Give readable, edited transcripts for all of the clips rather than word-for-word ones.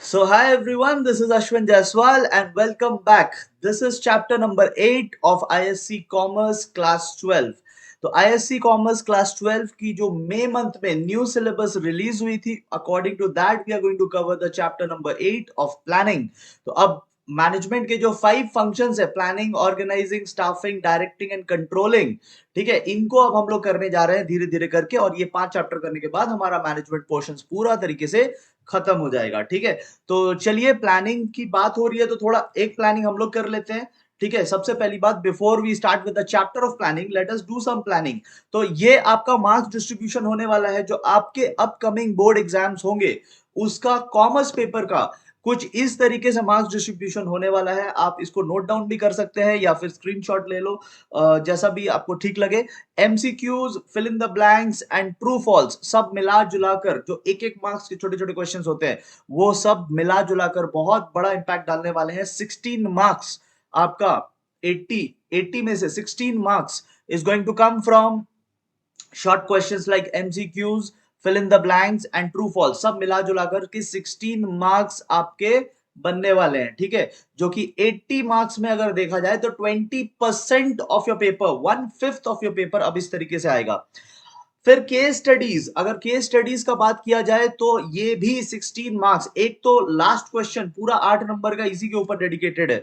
So, hi everyone, this is Ashwin Jaiswal and welcome back. This is chapter number 8 of ISC Commerce Class 12. तो ISC Commerce Class 12 की जो मई month में new syllabus release हुई थी, according to that we are going to cover the chapter number 8 of planning. तो अब management के जो 5 फंक्शंस है, planning, organising, staffing, directing and controlling, ठीक है, इनको अब हम लोग करने जा रहे हैं धीरे धीरे करके. और ये 5 चैप्टर करने के बाद हमारा मैनेजमेंट पोर्शन पूरा तरीके से खत्म हो जाएगा. ठीक है, तो चलिए, प्लानिंग की बात हो रही है तो थोड़ा एक प्लानिंग हम लोग कर लेते हैं. ठीक है, सबसे पहली बात, before we start with the chapter of planning, let us do some planning. तो ये आपका मार्क्स डिस्ट्रीब्यूशन होने वाला है जो आपके अपकमिंग बोर्ड एग्जाम्स होंगे, उसका कॉमर्स पेपर का कुछ इस तरीके से मार्क्स डिस्ट्रीब्यूशन होने वाला है. आप इसको नोट डाउन भी कर सकते हैं या फिर स्क्रीनशॉट ले लो, जैसा भी आपको ठीक लगे. MCQs, fill in the blanks and true false सब मिला जुलाकर जो एक एक मार्क्स के छोटे छोटे क्वेश्चंस होते हैं, वो सब मिला जुलाकर बहुत बड़ा इंपैक्ट डालने वाले हैं. 16 मार्क्स आपका 80 में से 16 marks is going to come from short questions like MCQs, fill in the blanks and true false. सब मिला जुलाकर के 16 मार्क्स आपके बनने वाले हैं. ठीक है, जो कि 80 मार्क्स में अगर देखा जाए तो 20% of your paper, 1/5 of your paper अब इस तरीके से आएगा. फिर केस स्टडीज, अगर केस स्टडीज का बात किया जाए तो ये भी 16 मार्क्स. एक तो लास्ट क्वेश्चन पूरा 8 नंबर का इसी के ऊपर डेडिकेटेड है.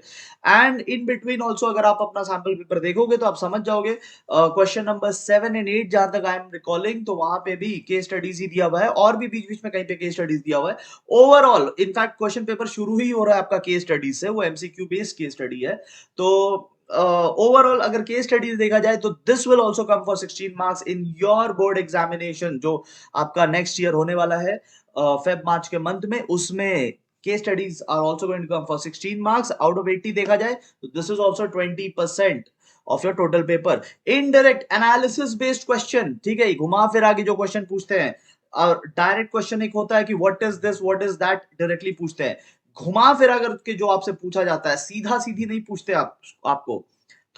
एंड इन बिटवीन ऑल्सो अगर आप अपना सैंपल पेपर देखोगे तो आप समझ जाओगे. क्वेश्चन नंबर 7 एंड 8 जहां तक आई एम रिकॉलिंग, तो वहां पे भी केस स्टडीज ही दिया हुआ है और भी बीच बीच में कहीं पे केस स्टडीज दिया हुआ है. ओवरऑल इनफैक्ट क्वेश्चन पेपर शुरू ही हो रहा है आपका केस स्टडीज से, वो एमसीक्यू बेस्ड केस स्टडी है. तो ओवरऑल अगर केस स्टडीज देखा जाए तो this will also come for 16 marks in your board examination जो आपका नेक्स्ट ईयर होने वाला है फेब मार्च के मंथ में. उसमें case studies are also going to come for 16 marks out of 80 देखा जाए तो this is also 20% of your total paper. Indirect analysis based question, ठीक है, घुमा फिरा के जो क्वेश्चन पूछते हैं. और डायरेक्ट क्वेश्चन एक होता है कि what is this, what is that, directly पूछते हैं. घुमा फिरा करके जो आपसे पूछा जाता है, सीधा सीधी नहीं पूछते आपको.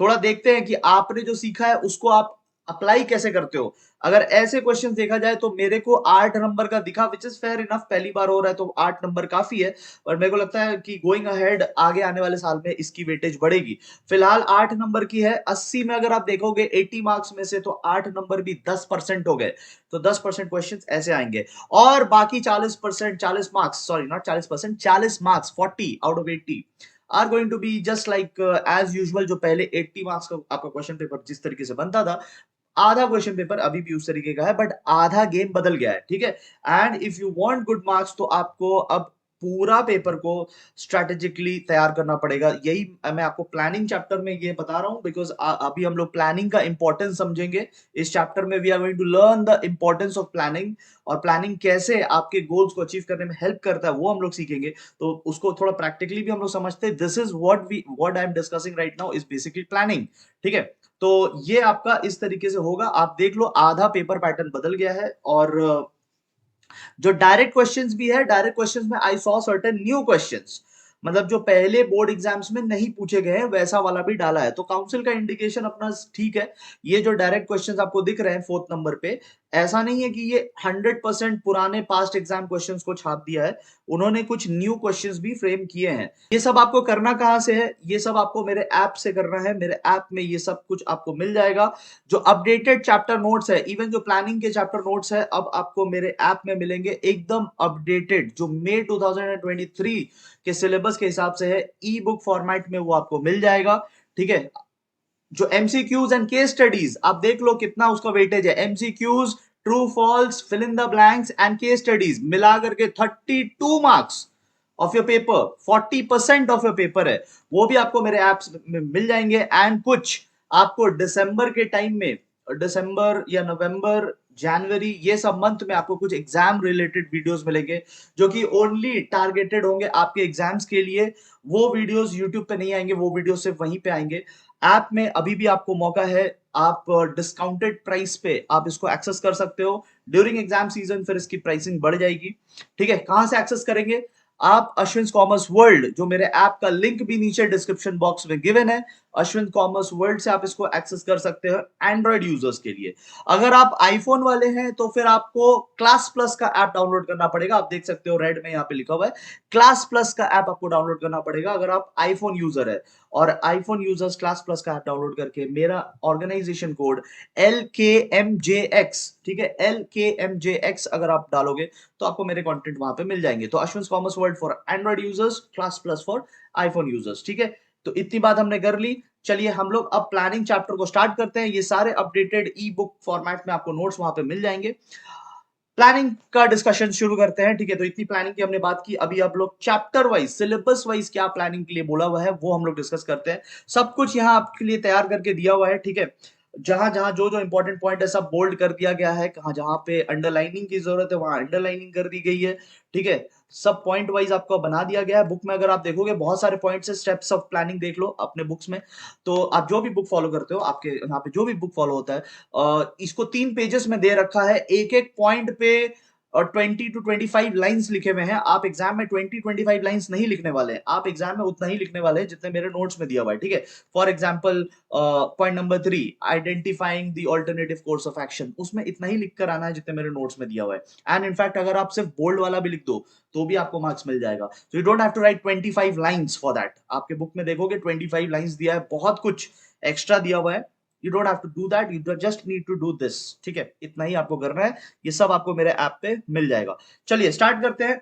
थोड़ा देखते हैं कि आपने जो सीखा है उसको आप अप्लाई कैसे करते हो. अगर ऐसे क्वेश्चन देखा जाए तो मेरे को 8 नंबर का दिखा, विच इज फेयर इनफ, पहली बार हो रहा है तो 8 नंबर काफी है. पर मेरे को लगता है कि गोइंग अहेड आगे आने वाले साल में इसकी वेटेज बढ़ेगी. फिलहाल 8 नंबर की है. 80 में अगर आप देखोगे 80 मार्क्स में से तो 8 नंबर भी 10% हो गए. तो 10% क्वेश्चन ऐसे आएंगे. और बाकी 40%, 40 marks, sorry not 40%, 40 marks, 40 out of 80 are going to be just like as usual. जो पहले 80 मार्क्स का आपका क्वेश्चन पेपर जिस तरीके से बनता था, आधा क्वेश्चन पेपर अभी भी उस तरीके का है, बट आधा गेम बदल गया है. ठीक है, and if you want good marks तो आपको अब पूरा पेपर को स्ट्रेटेजिकली तैयार करना पड़ेगा. यही मैं आपको प्लानिंग चैप्टर में ये बता रहा हूं, बिकॉज अभी हम लोग प्लानिंग का इंपॉर्टेंस समझेंगे. इस चैप्टर में we are going to learn the importance of planning, और प्लानिंग कैसे आपके गोल्स को अचीव करने में हेल्प करता है वो हम लोग सीखेंगे. तो उसको थोड़ा प्रैक्टिकली भी हम लोग समझते हैं. This is what I am discussing right now is basically planning. ठीक है, तो ये आपका इस तरीके से होगा. आप देख लो, आधा पेपर पैटर्न बदल गया है. और जो डायरेक्ट क्वेश्चंस भी है, डायरेक्ट क्वेश्चंस में I saw certain new questions, मतलब जो पहले बोर्ड एग्जाम्स में नहीं पूछे गए हैं वैसा वाला भी डाला है. तो काउंसिल का इंडिकेशन अपना ठीक है. ये जो डायरेक्ट क्वेश्चंस आपको दिख रहे हैं 4th नंबर पे, ऐसा नहीं है कि ये 100% पुराने पास्ट एग्जाम क्वेश्चंस को छाप दिया है. उन्होंने कुछ न्यू क्वेश्चंस भी फ्रेम किए हैं. ये सब आपको करना कहां से है? ये सब आपको मेरे ऐप से करना है. मेरे ऐप में ये सब कुछ आपको मिल जाएगा. जो अपडेटेड चैप्टर नोट्स है, इवन जो प्लानिंग के चैप्टर नोट्स है, अब आपको मेरे ऐप में मिलेंगे एकदम अपडेटेड. जो मई 2023 के सिलेबस के हिसाब से है, ई बुक फॉर्मेट में वो आपको मिल जाएगा. ठीक है, जो एमसीक्यूज एंड केस स्टडीज आप देख लो कितना उसका वेटेज है. MCQs, true false, fill in the blanks and case studies मिला करके 32 marks of your paper, 40% of your paper है. वो भी आपको मेरे एप्स में मिल जाएंगे. एंड कुछ आपको दिसंबर के टाइम में, दिसंबर या नवंबर, जनवरी, ये सब मंथ में आपको कुछ एग्जाम रिलेटेड वीडियोस मिलेंगे जो कि ओनली टारगेटेड होंगे आपके एग्जाम्स के लिए. वो वीडियोस यूट्यूब पे नहीं आएंगे, वो वीडियोस सिर्फ वहीं पे आएंगे. ऐप में अभी भी आपको मौका है, आप डिस्काउंटेड प्राइस पे आप इसको एक्सेस कर सकते हो. ड्यूरिंग एग्जाम सीजन फिर इसकी प्राइसिंग बढ़ जाएगी. ठीक है, कहां से एक्सेस करेंगे आप? अश्विन कॉमर्स वर्ल्ड, जो मेरे ऐप का लिंक भी नीचे डिस्क्रिप्शन बॉक्स में गिवन है, अश्विन कॉमर्स वर्ल्ड से आप इसको एक्सेस कर सकते हो एंड्रॉइड यूजर्स के लिए। अगर आप आईफोन वाले हैं तो फिर आपको क्लास प्लस का ऐप डाउनलोड करना पड़ेगा। आप देख सकते हो रेड में यहाँ पे लिखा हुआ है क्लास प्लस का ऐप आपको डाउनलोड करना पड़ेगा अगर आप आईफोन यूजर है। और आईफोन यूजर्स क्लास प्लस का ऐप डाउनलोड करके मेरा ऑर्गेनाइजेशन कोड LKMJX, ठीक है, LKMJX अगर आप डालोगे तो आपको मेरे कंटेंट वहां पे मिल जाएंगे। तो Ashwin commerce world for Android users, class plus for iPhone users, ठीक है। तो इतनी बात हमने कर ली। चलिए हम लोग अब प्लानिंग चैप्टर को स्टार्ट करते हैं। ये सारे अपडेटेड ई बुक फॉर्मेट में आपको नोट्स वहां पे मिल जाएंगे। प्लानिंग का डिस्कशन शुरू करते हैं, ठीक है। तो इतनी प्लानिंग की हमने बात की, अभी आप लोग चैप्टर वाइज सिलेबस वाइज क्या प्लानिंग के लिए बोला हुआ है वो हम लोग डिस्कस करते हैं। सब कुछ यहाँ आपके लिए तैयार करके दिया हुआ है, ठीक है। जहां जहां जो जो इंपॉर्टेंट पॉइंट है सब बोल्ड कर दिया गया है, कहां जहां पे अंडरलाइनिंग की जरूरत है वहां अंडरलाइनिंग कर दी गई है, ठीक है। सब पॉइंट वाइज आपको बना दिया गया है। बुक में अगर आप देखोगे बहुत सारे पॉइंट्स है, स्टेप्स ऑफ प्लानिंग देख लो अपने बुक्स में। तो आप जो भी बुक फॉलो करते हो, आपके यहाँ पे जो भी बुक फॉलो होता है, इसको 3 पेजेस में दे रखा है। एक एक पॉइंट पे और 20 to 25 लाइंस लिखे हुए हैं। आप एग्जाम में 20-25 लाइंस नहीं लिखने वाले हैं, आप एग्जाम में उतना ही लिखने वाले हैं जितने मेरे नोट्स में दिया हुआ है, ठीक है। For example point number 3, identifying the alternative course of action, उसमें इतना ही लिख कर आना है जितने मेरे नोट्स में दिया हुआ है। एंड इनफैक्ट अगर आप सिर्फ बोल्ड वाला भी लिख दो तो भी आपको मार्क्स मिल जाएगा। So you don't have to write 25 lines for that. आपके बुक में देखोगे 25 लाइंस दिया है, बहुत कुछ एक्स्ट्रा दिया हुआ है। You don't have to do that, you just need to do this, ठीक है। इतना ही आपको करना है, ये सब आपको मेरे ऐप पे मिल जाएगा। चलिए स्टार्ट करते हैं।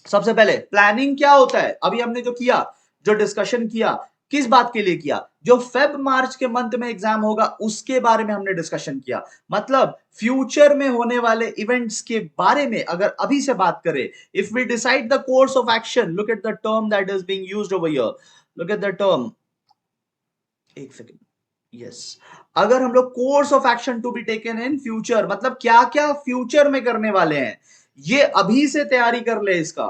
सबसे पहले प्लानिंग क्या होता है, अभी हमने जो किया, जो डिस्कशन किया, किस बात के लिए किया, जो फेब मार्च के मंथ में एग्जाम होगा उसके बारे में हमने डिस्कशन किया। मतलब फ्यूचर में होने वाले इवेंट्स के बारे में अगर अभी से बात करें, if we decide the course of action, look at the term that is being used over here, look at the term, एक सेकेंड, यस। अगर हम लोग course of action to be taken in future, मतलब क्या क्या future में करने वाले हैं, ये अभी से तैयारी कर ले इसका,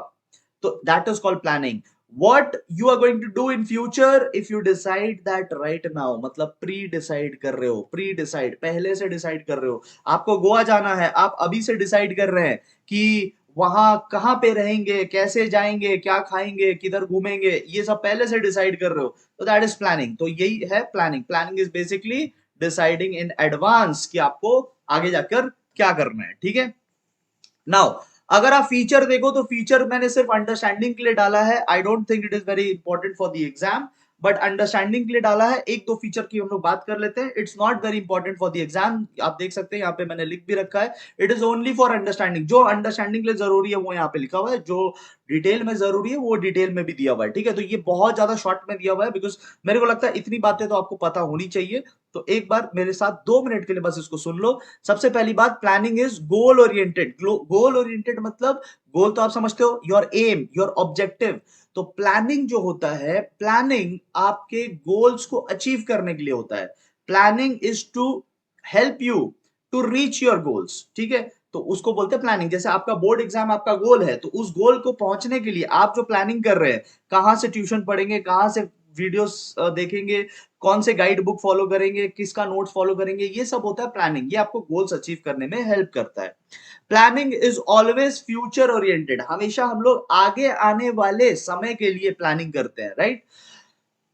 तो that is called planning. what you are going to do in future if you decide that right now, मतलब प्री डिसाइड कर रहे हो, प्री डिसाइड पहले से डिसाइड कर रहे हो। आपको गोवा जाना है, आप अभी से डिसाइड कर रहे हैं कि वहां कहां पे रहेंगे, कैसे जाएंगे, क्या खाएंगे, किधर घूमेंगे, ये सब पहले से डिसाइड कर रहे हो, तो दैट इज प्लानिंग। तो यही है planning. Planning is basically deciding in advance कि आपको आगे जाकर क्या करना है, ठीक है। नाउ अगर आप फीचर देखो तो फीचर मैंने सिर्फ अंडरस्टैंडिंग के लिए डाला है। I don't think it is very important for the exam, but understanding के लिए डाला है। एक दो फीचर की हम लोग बात कर लेते हैं। It's not very important for the exam, आप देख सकते हैं यहाँ पे मैंने लिख भी रखा है, it is only for understanding. जो अंडरस्टैंडिंग के लिए जरूरी है वो यहाँ पे लिखा हुआ है, जो डिटेल में जरूरी है वो डिटेल में भी दिया हुआ है, ठीक है। तो ये बहुत ज्यादा शॉर्ट में दिया हुआ है, बिकॉज मेरे को लगता है इतनी बातें तो आपको पता होनी चाहिए। तो एक बार मेरे साथ 2 मिनट के लिए बस इसको सुन लो। सबसे पहली बात, planning is goal oriented. Goal oriented मतलब गोल तो आप समझते हो, योर एम, योर ऑब्जेक्टिव। तो प्लानिंग जो होता है, प्लानिंग आपके गोल्स को अचीव करने के लिए होता है। Planning is to help you to reach your goals, ठीक है। तो उसको बोलते हैं प्लानिंग। जैसे आपका बोर्ड एग्जाम आपका गोल है, तो उस गोल को पहुंचने के लिए आप जो प्लानिंग कर रहे हैं, कहां से ट्यूशन पढ़ेंगे, कहां से वीडियोस देखेंगे, कौन से गाइड बुक फॉलो करेंगे, किसका नोट्स फॉलो करेंगे, ये सब होता है प्लानिंग। ये आपको गोल्स अचीव करने में हेल्प करता है। Planning is always future oriented, हमेशा हम लोग आगे आने वाले समय के लिए प्लानिंग करते हैं, right.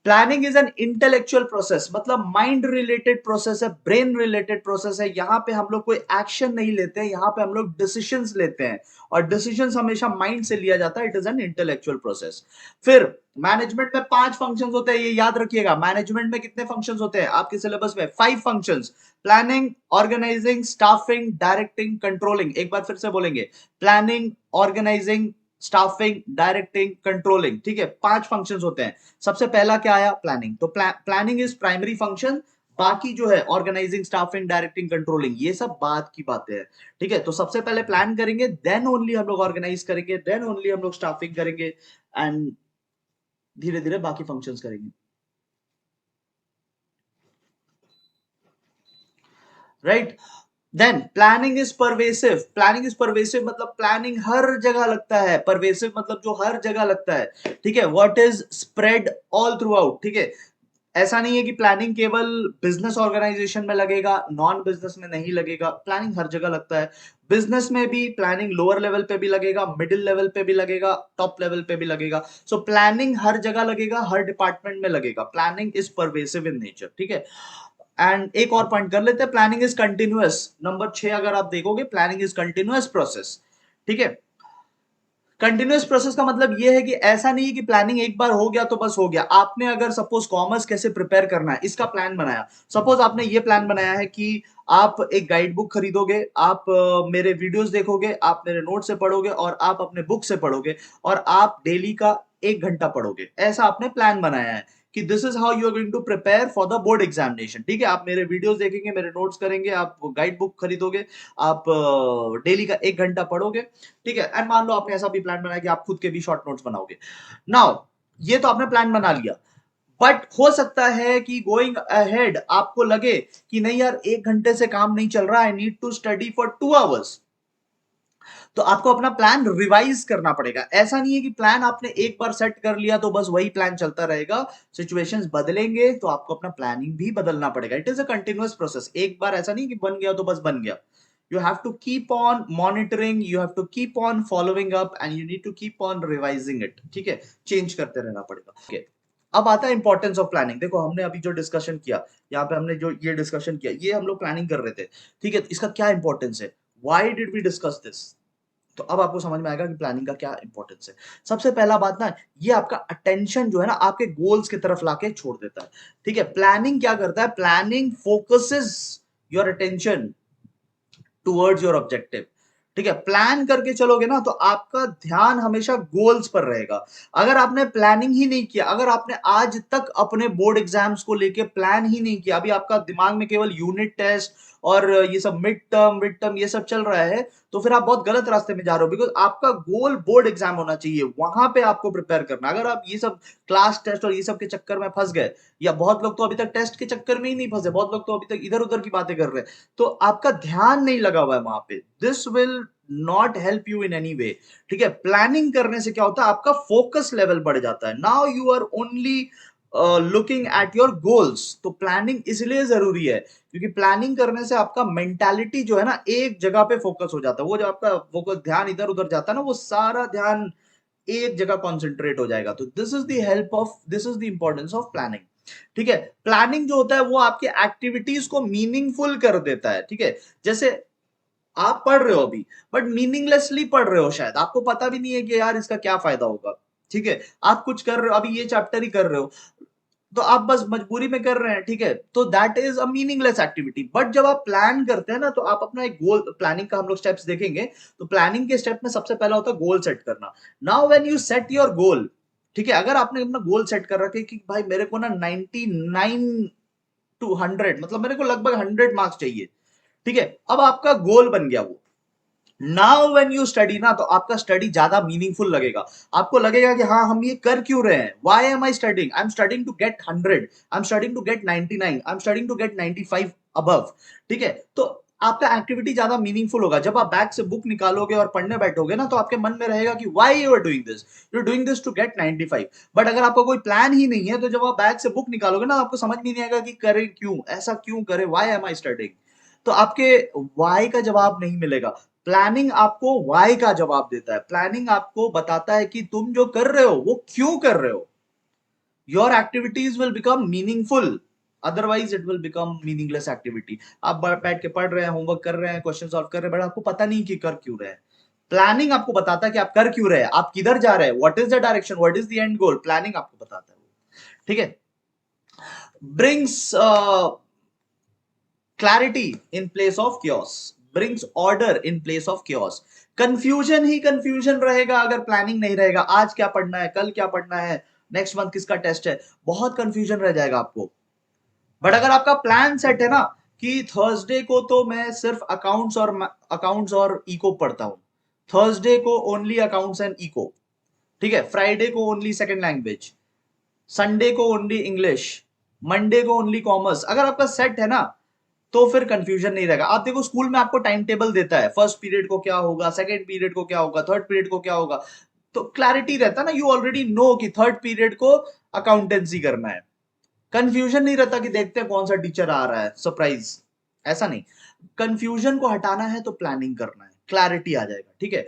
Planning is an intellectual process, मतलब माइंड रिलेटेड प्रोसेस है, ब्रेन रिलेटेड प्रोसेस है। यहां पे हम लोग कोई एक्शन नहीं लेते हैं, यहां पे हम लोग डिसीजंस लेते हैं, और डिसीजंस हमेशा माइंड से लिया जाता है। It is an intellectual process. फिर मैनेजमेंट में 5 फंक्शंस होते हैं, ये याद रखिएगा। मैनेजमेंट में कितने फंक्शंस होते हैं आपके सिलेबस में? 5 functions. Planning, organising, staffing, directing, controlling. एक बार फिर से बोलेंगे, planning, organising, staffing, directing, controlling, ठीक है। 5 फंक्शंस होते हैं। सबसे पहला क्या आया? प्लानिंग। तो प्लानिंग इज प्राइमरी फंक्शन, बाकी जो है ऑर्गेनाइजिंग, स्टाफिंग, डायरेक्टिंग, कंट्रोलिंग, ये सब बाद की बातें हैं, ठीक है। तो सबसे पहले प्लान करेंगे, देन ओनली हम लोग ऑर्गेनाइज करेंगे, देन ओनली हम लोग स्टाफिंग करेंगे, एंड धीरे धीरे बाकी फंक्शंस करेंगे, right. Then planning is pervasive. Planning is pervasive मतलब प्लानिंग हर जगह लगता है। परवेसिव मतलब जो हर जगह लगता है, ठीक है। What is spread all through out, ठीक है। ऐसा नहीं है कि प्लानिंग केवल बिजनेस ऑर्गेनाइजेशन में लगेगा, नॉन बिजनेस में नहीं लगेगा। प्लानिंग हर जगह लगता है। बिजनेस में भी प्लानिंग लोअर लेवल पे भी लगेगा, मिडिल लेवल पे भी लगेगा, टॉप लेवल पे भी लगेगा। सो प्लानिंग हर जगह लगेगा, हर डिपार्टमेंट में लगेगा। Planning is pervasive in nature, ठीक है। एंड एक और पॉइंट कर लेते हैं, प्लानिंग इज कंटिन्यूअस। नंबर 6 अगर आप देखोगे, प्लानिंग इज कंटिन्यूअस प्रोसेस, ठीक है। कंटिन्यूअस प्रोसेस का मतलब ये है कि ऐसा नहीं है कि प्लानिंग एक बार हो गया तो बस हो गया। आपने अगर सपोज कॉमर्स कैसे प्रिपेयर करना है इसका प्लान बनाया, सपोज आपने ये प्लान बनाया है कि आप एक गाइड बुक खरीदोगे, आप मेरे वीडियोस देखोगे, आप मेरे नोट से पढ़ोगे और आप अपने बुक से पढ़ोगे और आप डेली का 1 घंटा पढ़ोगे। ऐसा आपने प्लान बनाया है कि this is how you are going to prepare for the board examination, ठीक है। आप मेरे वीडियोस देखेंगे, मेरे नोट्स करेंगे, आप गाइड बुक खरीदोगे, आप डेली का 1 घंटा पढ़ोगे, ठीक है। एंड मान लो आपने ऐसा भी प्लान बनाया कि आप खुद के भी शॉर्ट नोट्स बनाओगे। नाउ ये तो आपने प्लान बना लिया, बट हो सकता है कि गोइंग अहेड आपको लगे कि नहीं यार, 1 घंटे से काम नहीं चल रहा, I need to study for 2 hours. तो आपको अपना प्लान रिवाइज करना पड़ेगा। ऐसा नहीं है कि प्लान आपने एक बार सेट कर लिया तो बस वही प्लान चलता रहेगा। सिचुएशंस बदलेंगे तो आपको अपना प्लानिंग भी बदलना पड़ेगा। It is a continuous process. एक बार ऐसा नहीं कि बन गया तो बस बन गया। You have to keep on monitoring, you have to keep on following up and you need to keep on revising it, ठीक है। चेंज करते रहना पड़ेगा, okay। अब आता है इंपॉर्टेंस ऑफ प्लानिंग। देखो हमने अभी जो डिस्कशन किया, यहाँ पे हमने जो ये डिस्कशन किया, ये हम लोग प्लानिंग कर रहे थे, ठीक है। इसका क्या इंपॉर्टेंस है, why did we discuss this. तो अब आपको समझ में आएगा कि प्लानिंग का क्या इंपॉर्टेंस है। सबसे पहला बात ना, ये आपका अटेंशन जो है ना आपके गोल्स की तरफ लाके छोड़ देता है, ठीक है। प्लानिंग क्या करता है, planning focuses your attention towards your objective, ठीक है। प्लान करके चलोगे ना तो आपका ध्यान हमेशा गोल्स पर रहेगा। अगर आपने प्लानिंग ही नहीं किया, अगर आपने आज तक अपने बोर्ड एग्जाम्स को लेके प्लान ही नहीं किया, अभी आपका दिमाग में केवल यूनिट टेस्ट और ये सब मिड टर्म ये सब चल रहा है, तो फिर आप बहुत गलत रास्ते में जा रहे हो। बिकॉज आपका गोल बोर्ड एग्जाम होना चाहिए, वहां पे आपको प्रिपेयर करना। अगर आप ये सब क्लास टेस्ट और ये सब के चक्कर में फंस गए, या बहुत लोग तो अभी तक टेस्ट के चक्कर में ही नहीं फंसे, बहुत लोग तो अभी तक इधर उधर की बातें कर रहे हैं, तो आपका ध्यान नहीं लगा हुआ है वहां पे। This will not help you in any way, ठीक है। प्लानिंग करने से क्या होता है, आपका फोकस लेवल बढ़ जाता है। Now you are only looking at your goals. तो प्लानिंग इसलिए जरूरी है क्योंकि प्लानिंग करने से आपका मेंटालिटी जो है ना एक जगह पे फोकस हो जाता है। वो जो आपका फोकस ध्यान इधर उधर जाता है ना, वो सारा ध्यान एक जगह कॉन्सेंट्रेट हो जाएगा। तो this is the importance of planning, ठीक है। प्लानिंग जो होता है वो आपके एक्टिविटीज को मीनिंगफुल कर देता है, ठीक है। जैसे आप पढ़ रहे हो अभी, बट मीनिंगलेसली पढ़ रहे हो, शायद आपको पता भी नहीं है कि यार इसका क्या फायदा होगा, ठीक है। आप कुछ कर रहे हो, अभी ये चैप्टर ही कर रहे हो, तो आप बस मजबूरी में कर रहे हैं, ठीक है। तो that is a meaningless activity. But जब आप प्लान करते हैं ना तो आप अपना एक गोल, प्लानिंग का हम लोग स्टेप्स देखेंगे, तो प्लानिंग के स्टेप में सबसे पहला होता है गोल सेट करना। Now when you set your goal, ठीक है, अगर आपने अपना गोल सेट कर रखे कि भाई मेरे को ना 99 to 100, मतलब मेरे को लगभग 100 मार्क्स चाहिए, ठीक है। अब आपका गोल बन गया वो। नाउ व्हेन यू स्टडी ना तो आपका स्टडी ज्यादा मीनिंगफुल लगेगा। आपको लगेगा कि हाँ हम ये कर क्यों रहे हैं, why am I studying, I am studying to get 100, I am studying to get 99, I am studying to get 95 above, ठीक है। तो आपका एक्टिविटी ज्यादा मीनिंगफुल होगा। जब आप बैग से बुक निकालोगे और पढ़ने बैठोगे ना तो आपके मन में रहेगा कि why you are doing this, you are doing this to get 95। But अगर आपका कोई प्लान ही नहीं है तो जब आप बैग से बुक निकालोगे ना आपको समझ में नहीं आएगा कि करें क्यों, ऐसा क्यों करें, व्हाई एम आई स्टडिंग। तो आपके वाई का जवाब नहीं मिलेगा। प्लानिंग आपको वाई का जवाब देता है। प्लानिंग आपको बताता है कि तुम जो कर रहे हो वो क्यों कर रहे हो। Your activities will become meaningful, otherwise it will become meaningless activity. आप बैठ के पढ़ रहे हैं, होमवर्क कर रहे हैं, क्वेश्चन सॉल्व कर रहे हैं, बट आपको पता नहीं कि कर क्यों रहे हैं। प्लानिंग आपको बताता है कि आप कर क्यों रहे हैं, आप किधर जा रहे हैं, what is the direction, what is the end goal, planning आपको बताता है, ठीक है। Brings clarity in place of chaos, brings order in place of chaos। Confusion he confusion रहेगा अगर प्लानिंग नहीं रहेगा। आज क्या पढ़ना है, कल क्या पढ़ना है, नेक्स्ट मंथ किसका टेस्ट है, बहुत कंफ्यूजन रह जाएगा आपको। बट अगर आपका प्लान सेट है ना कि थर्सडे को तो मैं सिर्फ अकाउंट्स और इको पढ़ता हूं, थर्सडे को ओनली अकाउंट्स एंड इको, ठीक है। फ्राइडे को ओनली सेकेंड लैंग्वेज, संडे को ओनली इंग्लिश, मंडे को ओनली कॉमर्स, अगर आपका सेट है ना तो फिर कंफ्यूजन नहीं रहेगा। आप देखो स्कूल में आपको टाइम टेबल देता है, फर्स्ट पीरियड को क्या होगा, सेकंड पीरियड को क्या होगा, थर्ड पीरियड को क्या होगा, तो क्लैरिटी रहता है ना। यू ऑलरेडी नो कि थर्ड पीरियड को अकाउंटेंसी करना है, कंफ्यूजन नहीं रहता कि देखते हैं कौन सा टीचर आ रहा है, सरप्राइज, ऐसा नहीं। कंफ्यूजन को हटाना है तो प्लानिंग करना है, क्लैरिटी आ जाएगा, ठीक है।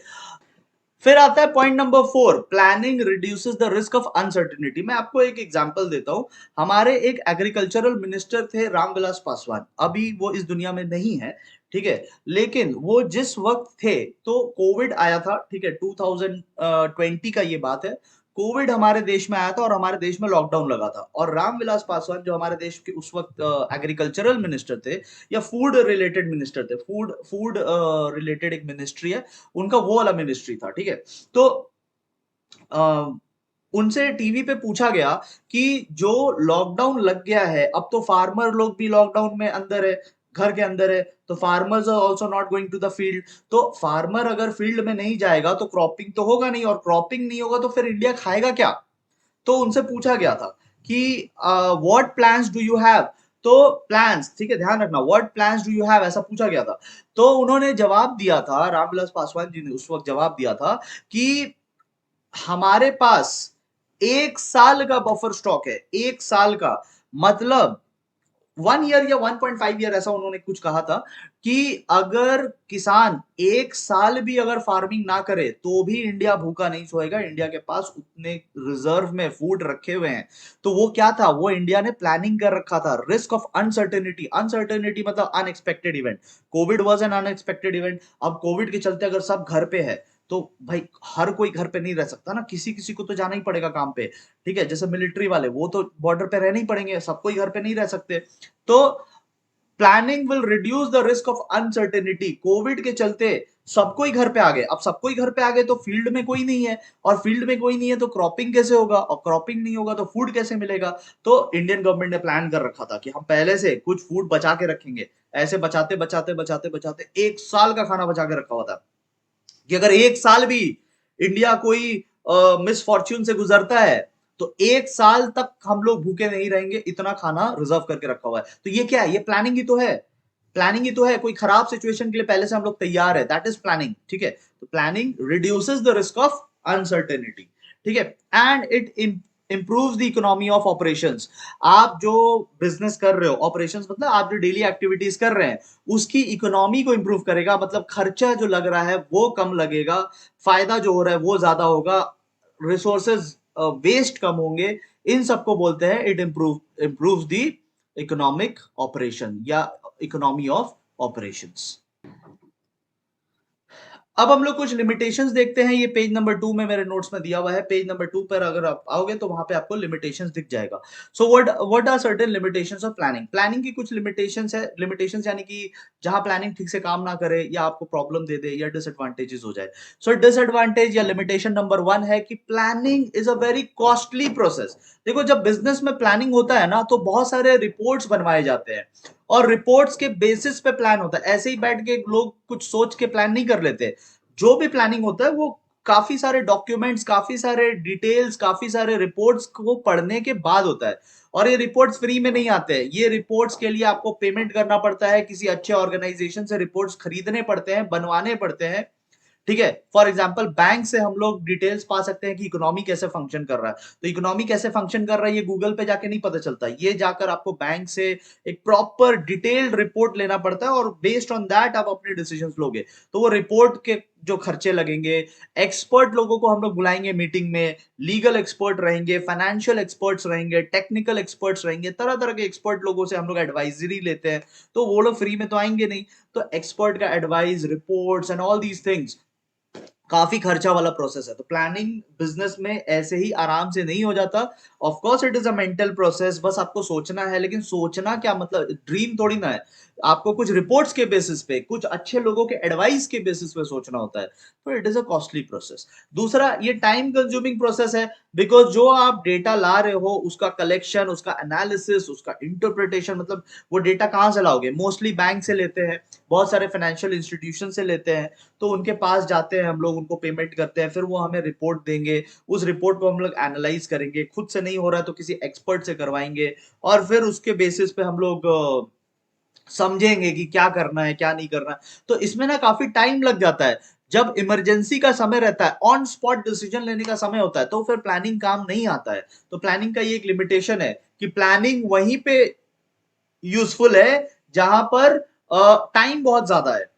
फिर आता है point number 4, planning reduces the risk of uncertainty. मैं आपको एक एग्जांपल देता हूं। हमारे एक एग्रीकल्चरल मिनिस्टर थे, रामविलास पासवान, अभी वो इस दुनिया में नहीं है, ठीक है। लेकिन वो जिस वक्त थे तो कोविड आया था, ठीक है, 2020 का ये बात है। कोविड हमारे देश में आया था और हमारे देश में लॉकडाउन लगा था, और रामविलास पासवान जो हमारे देश के उस वक्त एग्रीकल्चरल मिनिस्टर थे, या फूड रिलेटेड मिनिस्टर थे, फूड फूड रिलेटेड एक मिनिस्ट्री है उनका, वो वाला मिनिस्ट्री था, ठीक है। तो अ, उनसे टीवी पे पूछा गया कि जो लॉकडाउन लग गया है, अब तो फार्मर लोग भी लॉकडाउन में अंदर है, घर के अंदर है, तो farmers are also not going to the field. तो फार्मर अगर फील्ड में नहीं जाएगा तो क्रॉपिंग तो होगा नहीं, और क्रॉपिंग नहीं होगा तो फिर इंडिया खाएगा क्या? तो उनसे पूछा गया था कि what plans do you have. तो प्लान्स, ठीक है, ध्यान रखना, what plans do you have, ऐसा पूछा गया था। तो उन्होंने जवाब दिया था, रामविलास पासवान जी ने उस वक्त जवाब दिया था कि हमारे पास 1 साल का बफर स्टॉक है, 1 साल का, मतलब 1 ईयर या 1.5 ईयर, ऐसा उन्होंने कुछ कहा था कि अगर किसान 1 साल भी अगर फार्मिंग ना करे तो भी इंडिया भूखा नहीं सोएगा, इंडिया के पास उतने रिजर्व में फूड रखे हुए हैं। तो वो क्या था, वो इंडिया ने प्लानिंग कर रखा था। रिस्क ऑफ अनसर्टेनिटी, अनसर्टेनिटी मतलब unexpected event. Covid was an unexpected event. अब कोविड के चलते अगर सब घर पे है तो भाई हर कोई घर पे नहीं रह सकता ना, किसी किसी को तो जाना ही पड़ेगा काम पे, ठीक है। जैसे मिलिट्री वाले, वो तो बॉर्डर पे रहने ही पड़ेंगे, सब कोई घर पे नहीं रह सकते। तो planning will reduce the risk of uncertainty. Covid के चलते सबको ही घर पे आ गए, अब सबको ही घर पे आ गए तो फील्ड में कोई नहीं है, और फील्ड में कोई नहीं है तो क्रॉपिंग कैसे होगा, और क्रॉपिंग नहीं होगा तो फूड कैसे मिलेगा। तो इंडियन गवर्नमेंट ने प्लान कर रखा था कि हम पहले से कुछ फूड बचा के रखेंगे। ऐसे बचाते बचाते बचाते बचाते 1 साल का खाना बचा के रखा हुआ था कि अगर 1 साल भी इंडिया कोई मिस फॉर्च्यून से गुजरता है तो 1 साल तक हम लोग भूखे नहीं रहेंगे, इतना खाना रिजर्व करके रखा हुआ है। तो ये क्या है, ये प्लानिंग ही तो है, प्लानिंग ही तो है। कोई खराब सिचुएशन के लिए पहले से हम लोग तैयार है, दैट इज प्लानिंग, ठीक है। तो planning reduces the risk of uncertainty, ठीक है। And it improves the economy of operations। आप जो बिजनेस कर रहे हो, ऑपरेशंस मतलब आप जो डेली एक्टिविटीज कर रहे हैं, उसकी इकोनॉमी को इंप्रूव करेगा, मतलब खर्चा जो लग रहा है वो कम लगेगा, फायदा जो हो रहा है वो ज्यादा होगा, रिसोर्सेज वेस्ट कम होंगे। इन सबको बोलते हैं it improves the economic operation या इकोनॉमी ऑफ ऑपरेशंस। अब हम लोग कुछ लिमिटेशंस देखते हैं, ये पेज नंबर 2 में मेरे नोट्स में दिया हुआ है। पेज नंबर 2 पर अगर आप आओगे तो वहां पे आपको लिमिटेशंस दिख जाएगा। So what are certain limitations of planning. Planning की कुछ लिमिटेशंस है, लिमिटेशंस यानी कि जहां प्लानिंग ठीक से काम ना करे, या आपको प्रॉब्लम दे दे, या डिसएडवांटेजेस हो जाए। सो डिसएडवांटेज या लिमिटेशन नंबर 1 है कि planning is a very costly process. देखो, जब बिजनेस में प्लानिंग होता है ना तो बहुत सारे रिपोर्ट्स बनवाए जाते हैं, और रिपोर्ट्स के बेसिस पे प्लान होता है। ऐसे ही बैठ के लोग कुछ सोच के प्लान नहीं कर लेते। जो भी प्लानिंग होता है वो काफी सारे डॉक्यूमेंट्स, काफी सारे डिटेल्स, काफी सारे रिपोर्ट्स को पढ़ने के बाद होता है। और ये रिपोर्ट्स फ्री में नहीं आते हैं, ये रिपोर्ट्स के लिए आपको पेमेंट करना पड़ता है, किसी अच्छे ऑर्गेनाइजेशन से रिपोर्ट्स खरीदने पड़ते हैं, बनवाने पड़ते हैं, ठीक है। फॉर एग्जाम्पल बैंक से हम लोग डिटेल्स पा सकते हैं कि इकोनॉमी कैसे फंक्शन कर रहा है। तो इकोनॉमी कैसे फंक्शन कर रहा है ये गूगल पे जाके नहीं पता चलता, ये जाकर आपको बैंक से एक प्रॉपर डिटेल्ड रिपोर्ट लेना पड़ता है, और बेस्ड ऑन दैट आप अपने डिसीजन लोगे। तो वो रिपोर्ट के जो खर्चे लगेंगे, एक्सपर्ट लोगों को हम लोग बुलाएंगे मीटिंग में, लीगल एक्सपर्ट रहेंगे, फाइनेंशियल एक्सपर्ट्स रहेंगे, टेक्निकल एक्सपर्ट्स रहेंगे, तरह तरह के एक्सपर्ट लोगों से हम लोग एडवाइजरी लेते हैं। तो वो लोग फ्री में तो आएंगे नहीं, तो एक्सपर्ट का advice, reports and all these things काफी खर्चा वाला प्रोसेस है। तो प्लानिंग बिजनेस में ऐसे ही आराम से नहीं हो जाता। Of course it is a mental process, बस आपको सोचना है, लेकिन सोचना क्या मतलब, ड्रीम थोड़ी ना है। आपको कुछ रिपोर्ट्स के बेसिस पे, कुछ अच्छे लोगों के एडवाइस के बेसिस पे सोचना होता है। तो it is a costly process. दूसरा, ये टाइम कंज्यूमिंग प्रोसेस है, बिकॉज जो आप डेटा ला रहे हो उसका कलेक्शन, उसका एनालिसिस, उसका इंटरप्रिटेशन, मतलब वो डेटा कहां से लाओगे, मोस्टली बैंक से लेते हैं, बहुत सारे फाइनेंशियल इंस्टीट्यूशन से लेते हैं। तो उनके पास जाते हैं हम लोग, उनको पेमेंट करते हैं, फिर वो हमें रिपोर्ट देंगे, उस रिपोर्ट को हम लोग एनालाइज करेंगे, खुद से नहीं हो रहा है तो किसी एक्सपर्ट से करवाएंगे, और फिर उसके बेसिस पे हम लोग समझेंगे कि क्या करना है क्या नहीं करना है। तो इसमें ना काफी टाइम लग जाता है। जब इमरजेंसी का समय रहता है, ऑन स्पॉट डिसीजन लेने का समय होता है, तो फिर प्लानिंग काम नहीं आता है। तो प्लानिंग का ये एक लिमिटेशन है कि प्लानिंग वहीं पे यूजफुल है जहां पर टाइम बहुत ज्यादा है।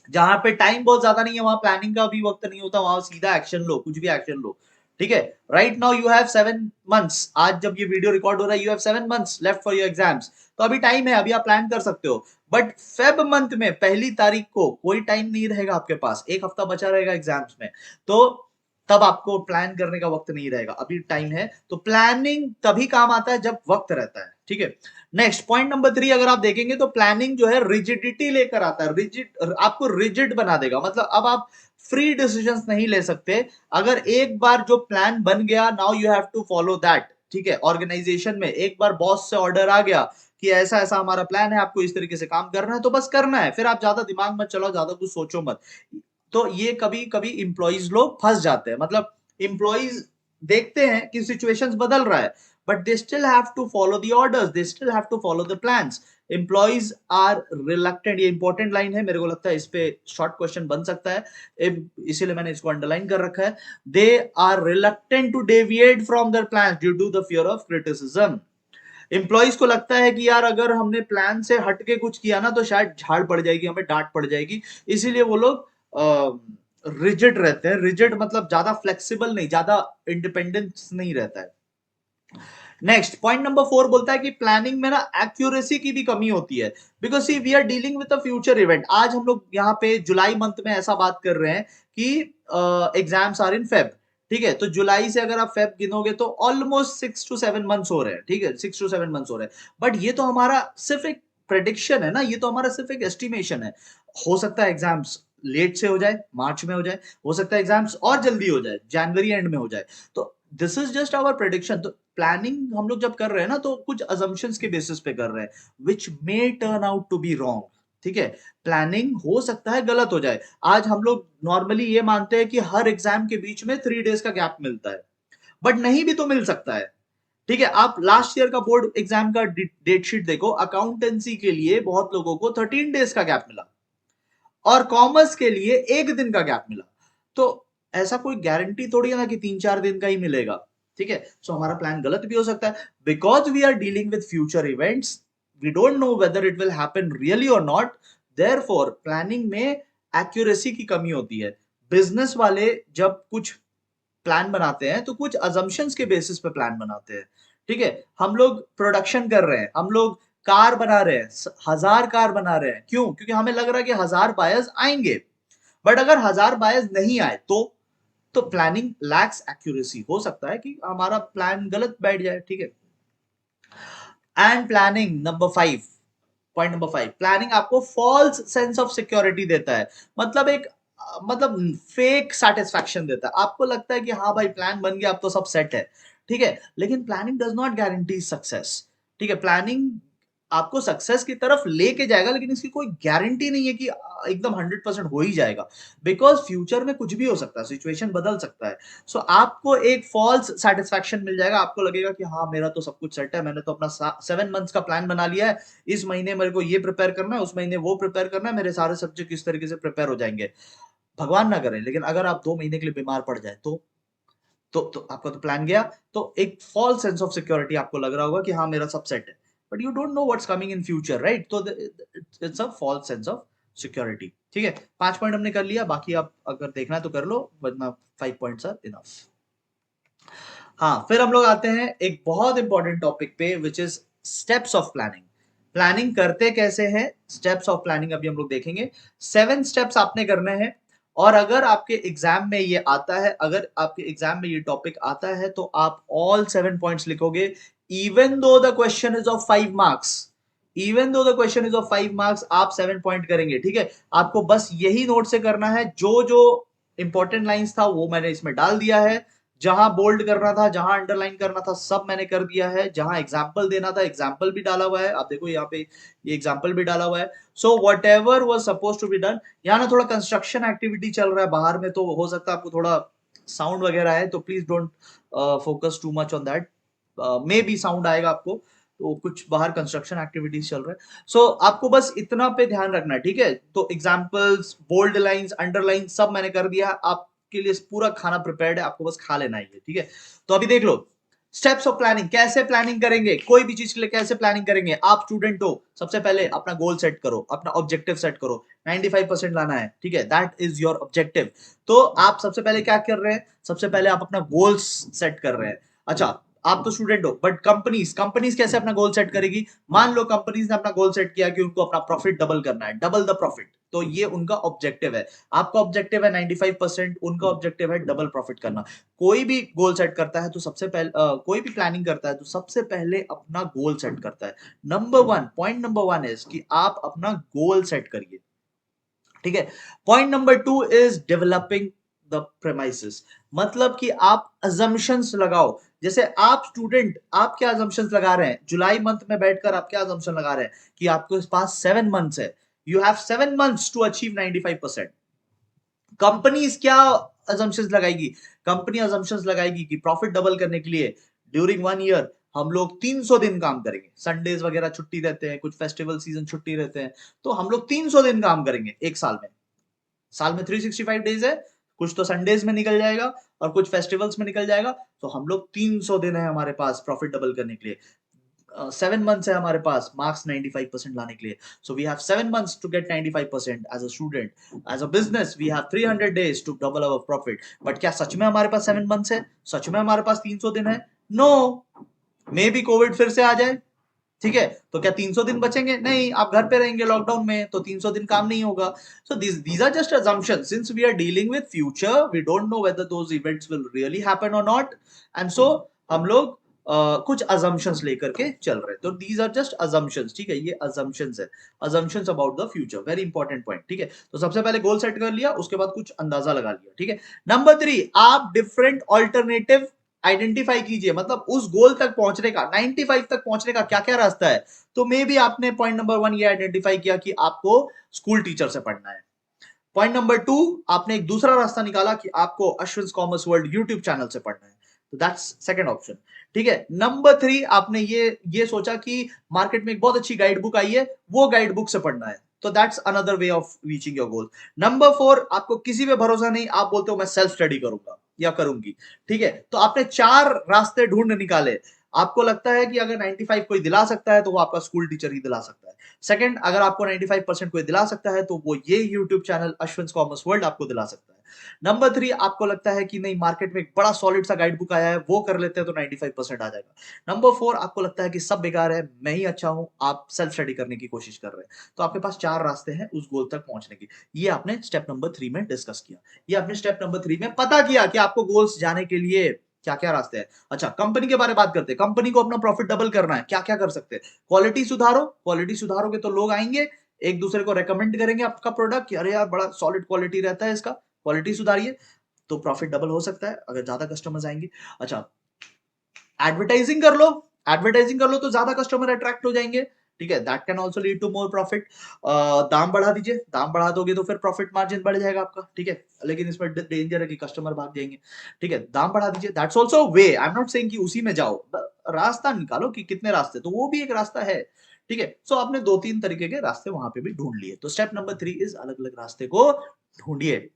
जहां पे टाइम बहुत ज्यादा नहीं है वहां प्लानिंग का भी वक्त नहीं होता, वहां सीधा एक्शन लो, कुछ भी एक्शन लो। ठीक है, right now you have 7 months, आज जब ये वीडियो रिकॉर्ड हो रहा है you have 7 months left for your exams, तो अभी टाइम है, अभी आप प्लान कर सकते हो। बट फेब मंथ में 1 तारीख को कोई टाइम नहीं रहेगा आपके पास, एक हफ्ता बचा रहेगा एग्जाम्स में, तो तब आपको प्लान करने का वक्त नहीं रहेगा, अभी टाइम है। तो प्लानिंग तभी काम आता है जब वक्त रहता है। ठीक है, नेक्स्ट पॉइंट नंबर 3 अगर आप देखेंगे तो प्लानिंग जो है रिजिडिटी लेकर आता है, रिजिड, आपको रिजिड बना देगा। मतलब अब आप फ्री डिसीजंस नहीं ले सकते, अगर एक बार जो प्लान बन गया now you have to follow that. ठीक है, ऑर्गेनाइजेशन में एक बार बॉस से ऑर्डर आ गया कि ऐसा ऐसा हमारा प्लान है, आपको इस तरीके से काम करना है, तो बस करना है, फिर आप ज्यादा दिमाग मत चलाओ, ज्यादा कुछ सोचो मत। तो ये कभी कभी इंप्लॉइज लोग फंस जाते हैं, मतलब इंप्लॉइज देखते हैं कि सिचुएशंस बदल रहा है, but they still have to follow the orders, they still have to follow the plans. Employees are reluctant, ये इंपॉर्टेंट लाइन है, मेरे को लगता है इस पे शॉर्ट क्वेश्चन बन सकता है, इसीलिए मैंने इसको अंडरलाइन कर रखा है। They are reluctant to deviate from their plans due to the fear of criticism. Employees को लगता है कि यार अगर हमने प्लान से हटके कुछ किया ना तो शायद झाड़ पड़ जाएगी, हमें डांट पड़ जाएगी, इसीलिए वो लोग रिजिड रहते हैं। रिजिड मतलब ज्यादा फ्लेक्सिबल नहीं, ज्यादा इंडिपेंडेंस नहीं रहता है। नेक्स्ट पॉइंट नंबर 4 बोलता है कि प्लानिंग में ना एक्यूरेसी की भी कमी होती है, because see we are dealing with a future event. आज हम लोग यहाँ पे जुलाई मंथ में ऐसा बात कर रहे हैं कि एग्जाम्स आर इन फेब। ठीक है, तो जुलाई से अगर आप फेब गिनोगे तो ऑलमोस्ट 6 to 7 मंथ्स हो रहे हैं। ठीक है, 6 to 7 मंथ्स हो रहे हैं, बट ये तो हमारा सिर्फ एक प्रेडिक्शन है ना, ये तो हमारा सिर्फ एक एस्टिमेशन है। हो सकता है एग्जाम्स लेट से हो जाए, मार्च में हो जाए, हो सकता है एग्जाम्स और जल्दी हो जाए, जनवरी एंड में हो जाए, तो this is just our prediction. तो प्लानिंग हम लोग जब कर रहे हैं ना तो कुछ अजम्पशंस के बेसिस पे कर रहे हैं, which may turn out to be wrong. ठीक है, प्लानिंग हो सकता है गलत हो जाए। आज हम लोग नॉर्मली ये मानते हैं कि हर एग्जाम के बीच में 3 डेज का गैप मिलता है, बट नहीं भी तो मिल सकता है। ठीक है, आप लास्ट ईयर का बोर्ड एग्जाम का डेट शीट देखो, अकाउंटेंसी के लिए बहुत लोगों को 13 डेज का गैप मिला और कॉमर्स के लिए 1 दिन का गैप मिला। तो ऐसा कोई गारंटी थोड़ी है ना कि 3-4 दिन का ही मिलेगा। ठीक है, सो हमारा प्लान गलत भी हो सकता है, because we are dealing with future events, we don't know whether it will happen really और नॉट। देयरफॉर प्लानिंग में एक्यूरेसी की कमी होती है। बिजनेस वाले जब कुछ प्लान बनाते हैं तो कुछ अजम्पशंस के बेसिस पे प्लान बनाते हैं। ठीक है, हम लोग प्रोडक्शन कर रहे हैं, हम लोग कार बना रहे हैं, 1000 कार बना रहे हैं, क्यों? क्योंकि हमें लग रहा है कि 1000 बायर्स आएंगे, बट अगर 1000 बायर्स नहीं आए तो प्लानिंग लैक्स एक्यूरेसी, हो सकता है कि हमारा प्लान गलत बैठ जाए। ठीक है, and planning number 5, point number 5, planning आपको फॉल्स सेंस ऑफ सिक्योरिटी देता है। मतलब एक मतलब फेक सेटिस्फैक्शन देता है, आपको लगता है कि हाँ भाई प्लान बन गया, अब तो सब सेट है। ठीक है, लेकिन planning does not guarantee success. ठीक है, प्लानिंग आपको सक्सेस की तरफ लेके जाएगा, लेकिन इसकी कोई गारंटी नहीं है कि एकदम 100% हो ही जाएगा, बिकॉज फ्यूचर में कुछ भी हो सकता है, सिचुएशन बदल सकता है। सो आपको एक फॉल्स सेटिस्फैक्शन मिल जाएगा, आपको लगेगा कि हाँ मेरा तो सब कुछ सेट है, मैंने तो अपना 7 मंथ्स का प्लान बना लिया है, इस महीने मेरे को ये प्रिपेयर करना है, उस महीने वो प्रिपेयर करना है, मेरे सारे सब्जेक्ट इस तरीके से प्रिपेयर हो जाएंगे। भगवान ना करे, लेकिन अगर आप 2 महीने के लिए बीमार पड़ जाए तो आपका तो प्लान गया। तो एक फॉल्स सेंस ऑफ सिक्योरिटी आपको लग रहा होगा कि हाँ मेरा सब सेट है, but you don't know what's coming in future, right? तो it's a false sense of security. ठीक है, 5 पॉइंट हमने कर लिया, बाकी आप अगर देखना है तो कर लो, वरना 5 पॉइंट्स आर इनफ। हाँ, फिर हम लोग आते हैं एक बहुत इंपॉर्टेंट टॉपिक पे, which is steps of planning. Planning करते कैसे हैं, स्टेप्स ऑफ प्लानिंग अभी हम लोग देखेंगे। 7 स्टेप्स आपने करने हैं, और अगर आपके एग्जाम में ये आता है, अगर आपके एग्जाम में ये टॉपिक आता है, तो आप ऑल 7 पॉइंट्स लिखोगे, even though the question is of 5 marks. Even though the question is of 5 marks, आप 7 पॉइंट करेंगे। ठीक है, आपको बस यही नोट से करना है, जो जो इंपॉर्टेंट लाइंस था वो मैंने इसमें डाल दिया है, जहां बोल्ड करना था, जहां अंडरलाइन करना था, सब मैंने कर दिया है, जहां एग्जाम्पल देना था एग्जाम्पल भी डाला हुआ है, आप देखो यहाँ पे ये एग्जाम्पल भी डाला हुआ है। So whatever was supposed to be done. यहाँ ना थोड़ा कंस्ट्रक्शन एक्टिविटी चल रहा है बाहर में, तो हो सकता है आपको थोड़ा साउंड वगैरह है, तो please don't focus too much on that, may be sound आएगा आपको, तो कुछ बाहर कंस्ट्रक्शन एक्टिविटीज चल रहा है। सो आपको बस इतना पे ध्यान रखना है, ठीक है। तो एग्जाम्पल्स, बोल्ड लाइंस, अंडरलाइन सब मैंने कर दिया, आपके लिए पूरा खाना प्रिपेयर्ड है, आपको बस खा लेना ही है, ठीक है। तो अभी देख लो स्टेप्स ऑफ प्लानिंग, कैसे प्लानिंग करेंगे कोई भी चीज के लिए, कैसे प्लानिंग करेंगे। आप स्टूडेंट हो, सबसे पहले अपना गोल सेट करो, अपना ऑब्जेक्टिव सेट करो, 95% लाना है, ठीक है, दैट इज योर ऑब्जेक्टिव। तो आप सबसे पहले क्या कर रहे हैं, सबसे पहले आप अपना गोल्स सेट कर रहे हैं। अच्छा, आप तो स्टूडेंट हो, बट कंपनीज कंपनीज कैसे अपना गोल सेट करेगी। मान लो कंपनीज ने अपना गोल सेट किया कि उनको अपना प्रॉफिट डबल करना है, डबल द प्रॉफिट, तो ये उनका ऑब्जेक्टिव है। आपका ऑब्जेक्टिव है 95%, उनका ऑब्जेक्टिव है डबल प्रॉफिट करना। कोई भी गोल सेट करता है तो सबसे पहले कोई भी प्लानिंग करता है तो सबसे पहले अपना गोल सेट करता है। नंबर 1 इज कि आप अपना गोल सेट करिए, ठीक है। Point number 2 is developing the premises, मतलब कि आप अजम्पशंस लगाओ। जैसे आप स्टूडेंट, आप क्या अजम्पशंस लगा रहे हैं, जुलाई मंथ में बैठकर आप क्या अजम्पशन लगा रहे हैं कि आपके पास 7 मंथ्स है, you have 7 months to achieve 95%। Companies क्या अजम्पशंस लगाएगी, कंपनी अजम्पशंस लगाएगी कि प्रॉफिट डबल करने के लिए ड्यूरिंग 1 ईयर हम लोग 300 दिन काम करेंगे, संडेज वगैरह छुट्टी रहते हैं, कुछ फेस्टिवल सीजन छुट्टी रहते हैं, तो हम लोग 300 दिन काम करेंगे एक साल में। साल में 365 डेज है, कुछ तो संडेज में निकल जाएगा और कुछ फेस्टिवल्स में निकल जाएगा, तो हम लोग 300 दिन है हमारे पास प्रॉफिट डबल करने के लिए। 7 मंथ्स है हमारे पास मार्क्स 95% लाने के लिए, so we have 7 months to get 95% as a student. As a business we have 300 days to double our profit. But क्या सच में हमारे पास 7 मंथ्स है, सच में हमारे पास 300 दिन है? नो, मे बी कोविड फिर से आ जाए, ठीक है, तो क्या 300 दिन बचेंगे? नहीं, आप घर पे रहेंगे लॉकडाउन में, तो 300 दिन काम नहीं होगा। So these are just assumptions, since we are dealing with future, we don't know whether those events will really happen or not, and so हम लोग कुछ assumptions लेकर के चल रहे हैं। तो these are just assumptions, ठीक है, ये assumptions है, assumptions about the future, very important point, ठीक है। तो सबसे पहले गोल सेट कर लिया, उसके बाद कुछ अंदाजा लगा लिया, ठीक है। नंबर 3, आप डिफरेंट ऑल्टरनेटिव आइडेंटिफाई कीजिए, मतलब उस गोल तक पहुंचने का, 95 तक पहुंचने का क्या क्या रास्ता है। तो मे भी आपने पॉइंट नंबर 1 ये आइडेंटिफाई किया कि आपको स्कूल टीचर से पढ़ना है। पॉइंट नंबर 2, आपने एक दूसरा रास्ता निकाला कि आपको Ashwin commerce world YouTube channel से पढ़ना है, तो दैट्स सेकंड ऑप्शन, ठीक है। नंबर 3, आपने ये सोचा कि मार्केट में एक बहुत अच्छी गाइड बुक आई है, वो गाइड बुक से पढ़ना है, तो that's another way of reaching your goal. Number 4, आपको किसी पे भरोसा नहीं, आप बोलते हो मैं सेल्फ स्टडी करूंगा या करूंगी, ठीक है। तो आपने 4 रास्ते ढूंढ निकाले। आपको लगता है कि अगर 95 कोई दिला सकता है तो वो आपका स्कूल टीचर ही दिला सकता है। सेकंड, अगर आपको 95% कोई दिला सकता है तो वो ये YouTube channel Ashwin commerce world आपको दिला सकता है। नंबर 3, आपको लगता है कि नहीं, मार्केट में एक बड़ा सॉलिड सा गाइड बुक आया है, वो कर लेते हैं तो 95% आ जाएगा। नंबर 4, आपको लगता है कि सब बेकार है, मैं ही अच्छा हूं, आप सेल्फ स्टडी करने की कोशिश कर रहे हैं। तो आपके पास 4 रास्ते हैं उस गोल तक पहुंचने की। ये आपने स्टेप नंबर 3 में डिस्कस किया, ये आपने स्टेप नंबर 3 में पता किया कि आपको गोल्स जाने के लिए क्या क्या रास्ते हैं। अच्छा, कंपनी के बारे में बात करते हैं, कंपनी को अपना प्रॉफिट डबल करना है, क्या क्या कर सकते हैं। क्वालिटी सुधारो, क्वालिटी सुधारोगे तो लोग आएंगे, एक दूसरे को रेकमेंड करेंगे आपका प्रोडक्ट कि अरे यार बड़ा सॉलिड क्वालिटी रहता है इसका, क्वालिटी सुधारिए, तो प्रॉफिट डबल हो सकता है अगर ज्यादा कस्टमर्स आएंगे। अच्छा, एडवर्टाइजिंग कर लो, एडवर्टाइजिंग कर लो तो ज्यादा कस्टमर अट्रैक्ट हो जाएंगे, ठीक है, that can also lead to more profit. दाम बढ़ा दीजिए, दाम बढ़ा दोगे तो फिर प्रॉफिट मार्जिन बढ़ जाएगा आपका, ठीक है, लेकिन इसमें डेंजर है कि कस्टमर भाग जाएंगे, ठीक है, दाम बढ़ा दीजिए, that's also way, I am not saying कि उसी में जाओ, रास्ता निकालो कि कितने रास्ते, तो वो भी एक रास्ता है, ठीक है। सो आपने 2-3 तरीके के रास्ते वहां पे भी ढूंढ लिए, तो स्टेप नंबर 3 इज अलग अलग रास्ते को ढूंढिए।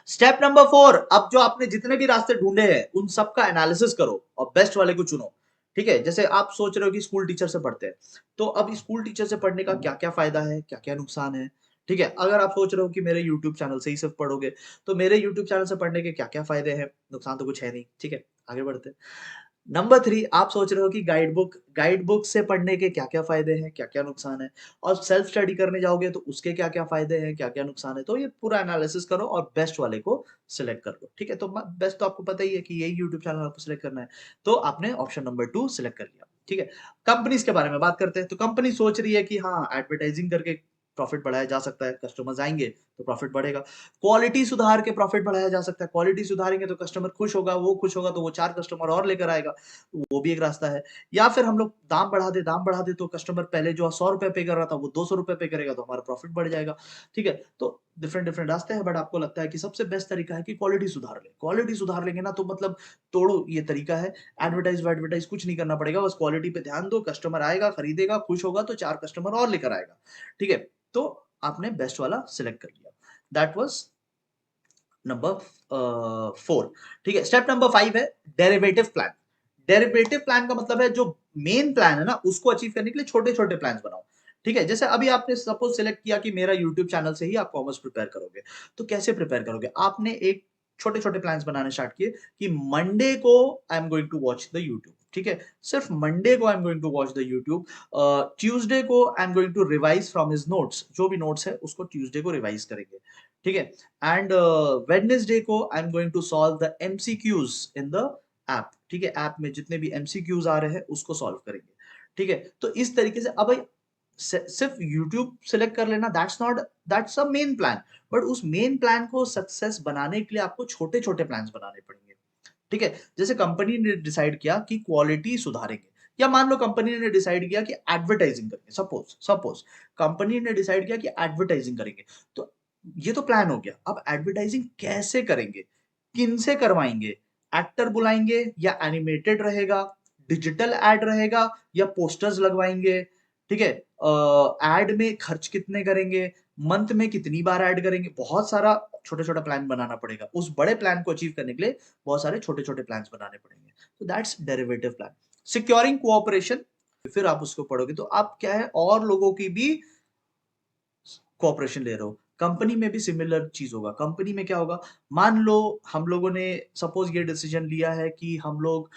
स्टेप नंबर 4, अब जो आपने जितने भी रास्ते ढूंढे हैं उन सबका एनालिसिस करो और बेस्ट वाले को चुनो, ठीक है। जैसे आप सोच रहे हो कि स्कूल टीचर से पढ़ते हैं, तो अब स्कूल टीचर से पढ़ने का क्या क्या फायदा है, क्या क्या नुकसान है, ठीक है। अगर आप सोच रहे हो कि मेरे यूट्यूब चैनल से ही सिर्फ पढ़ोगे, तो मेरे यूट्यूब चैनल से पढ़ने के क्या क्या फायदे हैं, नुकसान तो कुछ है नहीं, ठीक है, आगे बढ़ते हैं। नंबर 3, आप सोच रहे हो कि गाइड बुक से पढ़ने के क्या क्या फायदे हैं, क्या क्या नुकसान है, और सेल्फ स्टडी करने जाओगे तो उसके क्या क्या फायदे हैं, क्या क्या नुकसान है, तो ये पूरा एनालिसिस करो और बेस्ट वाले को सिलेक्ट कर लो, ठीक है। तो बेस्ट तो आपको पता ही है कि यही यूट्यूब चैनल आपको सिलेक्ट करना है, तो आपने ऑप्शन नंबर 2 सिलेक्ट कर लिया, ठीक है। कंपनीज के बारे में बात करते हैं, तो कंपनी सोच रही है कि हाँ, एडवर्टाइजिंग करके प्रॉफिट बढ़ाया जा सकता है, कस्टमर्स आएंगे तो प्रॉफिट बढ़ेगा। क्वालिटी सुधार के प्रॉफिट बढ़ाया जा सकता है, क्वालिटी सुधारेंगे तो कस्टमर खुश होगा, वो खुश होगा तो वो 4 कस्टमर और लेकर आएगा, वो भी एक रास्ता है। या फिर हम लोग दाम बढ़ा दे तो कस्टमर पहले जो ₹100 पे कर रहा था वो ₹200 पे करेगा तो हमारा प्रॉफिट बढ़ जाएगा, ठीक है? तो डिफरेंट डिफरेंट रास्ते हैं, बट आपको लगता है कि सबसे बेस्ट तरीका है कि क्वालिटी सुधार लें। क्वालिटी सुधार लेंगे ना तो मतलब तोड़ो ये तरीका है, एडवर्टाइज कुछ नहीं करना पड़ेगा, बस क्वालिटी पे ध्यान दो, कस्टमर आएगा, खरीदेगा, खुश होगा तो 4 कस्टमर और लेकर आएगा, ठीक है? तो आपने बेस्ट वाला सिलेक्ट कर लिया। दैट वाज नंबर 4, ठीक है? स्टेप नंबर 5 है डेरिवेटिव प्लान। डेरिवेटिव प्लान का मतलब है जो मेन प्लान है ना उसको अचीव करने के लिए छोटे-छोटे प्लान्स बनाओ, ठीक है? जैसे अभी आपने सपोज सिलेक्ट किया कि मेरा यूट्यूब चैनल से ही आप कॉमर्स प्रिपेयर करोगे, तो कैसे प्रिपेयर करोगे? आपने एक छोटे-छोटे प्लान्स बनाने स्टार्ट किए कि मंडे को I am going to watch the YouTube, ठीक है? सिर्फ मंडे को I am going to watch the YouTube, Tuesday को I am going to revise from his notes, जो भी नोट्स है उसको ट्यूसडे को रिवाइज करेंगे, ठीक है? एंड वेडनेसडे को I am going to solve the MCQs in the app, ठीक है? ऐप में जितने भी एमसीक्यूज आ रहे हैं उसको सॉल्व करेंगे, ठीक है? तो इस तरीके से अब भाई सिर्फ यूट्यूब सिलेक्ट कर लेना that's a main plan, but उस मेन प्लान को सक्सेस बनाने के लिए आपको छोटे-छोटे प्लान्स बनाने पड़ेंगे, ठीक है? जैसे कंपनी ने डिसाइड किया कि क्वालिटी सुधारेंगे, या मान लो कंपनी ने डिसाइड किया कि एडवर्टाइजिंग करेंगे, सपोज सपोज कंपनी ने डिसाइड किया कि एडवर्टाइजिंग करेंगे, तो ये तो प्लान हो गया। अब एडवर्टाइजिंग कैसे करेंगे, किनसे करवाएंगे, एक्टर बुलाएंगे या एनिमेटेड रहेगा, डिजिटल एड रहेगा या पोस्टर्स लगवाएंगे, ठीक है? एड में खर्च कितने करेंगे, मंथ में कितनी बार ऐड करेंगे, बहुत सारा छोटा-छोटा प्लान बनाना पड़ेगा। उस बड़े प्लान को अचीव करने के लिए बहुत सारे छोटे-छोटे प्लान्स बनाने पड़ेंगे। तो that's derivative plan. Securing cooperation, फिर आप उसको पढ़ोगे तो आप क्या है और लोगों की भी कोऑपरेशन ले रहे हो। कंपनी में भी सिमिलर चीज होगा। कंपनी में क्या होगा, मान लो हम लोगों ने सपोज ये डिसीजन लिया है कि हम लोग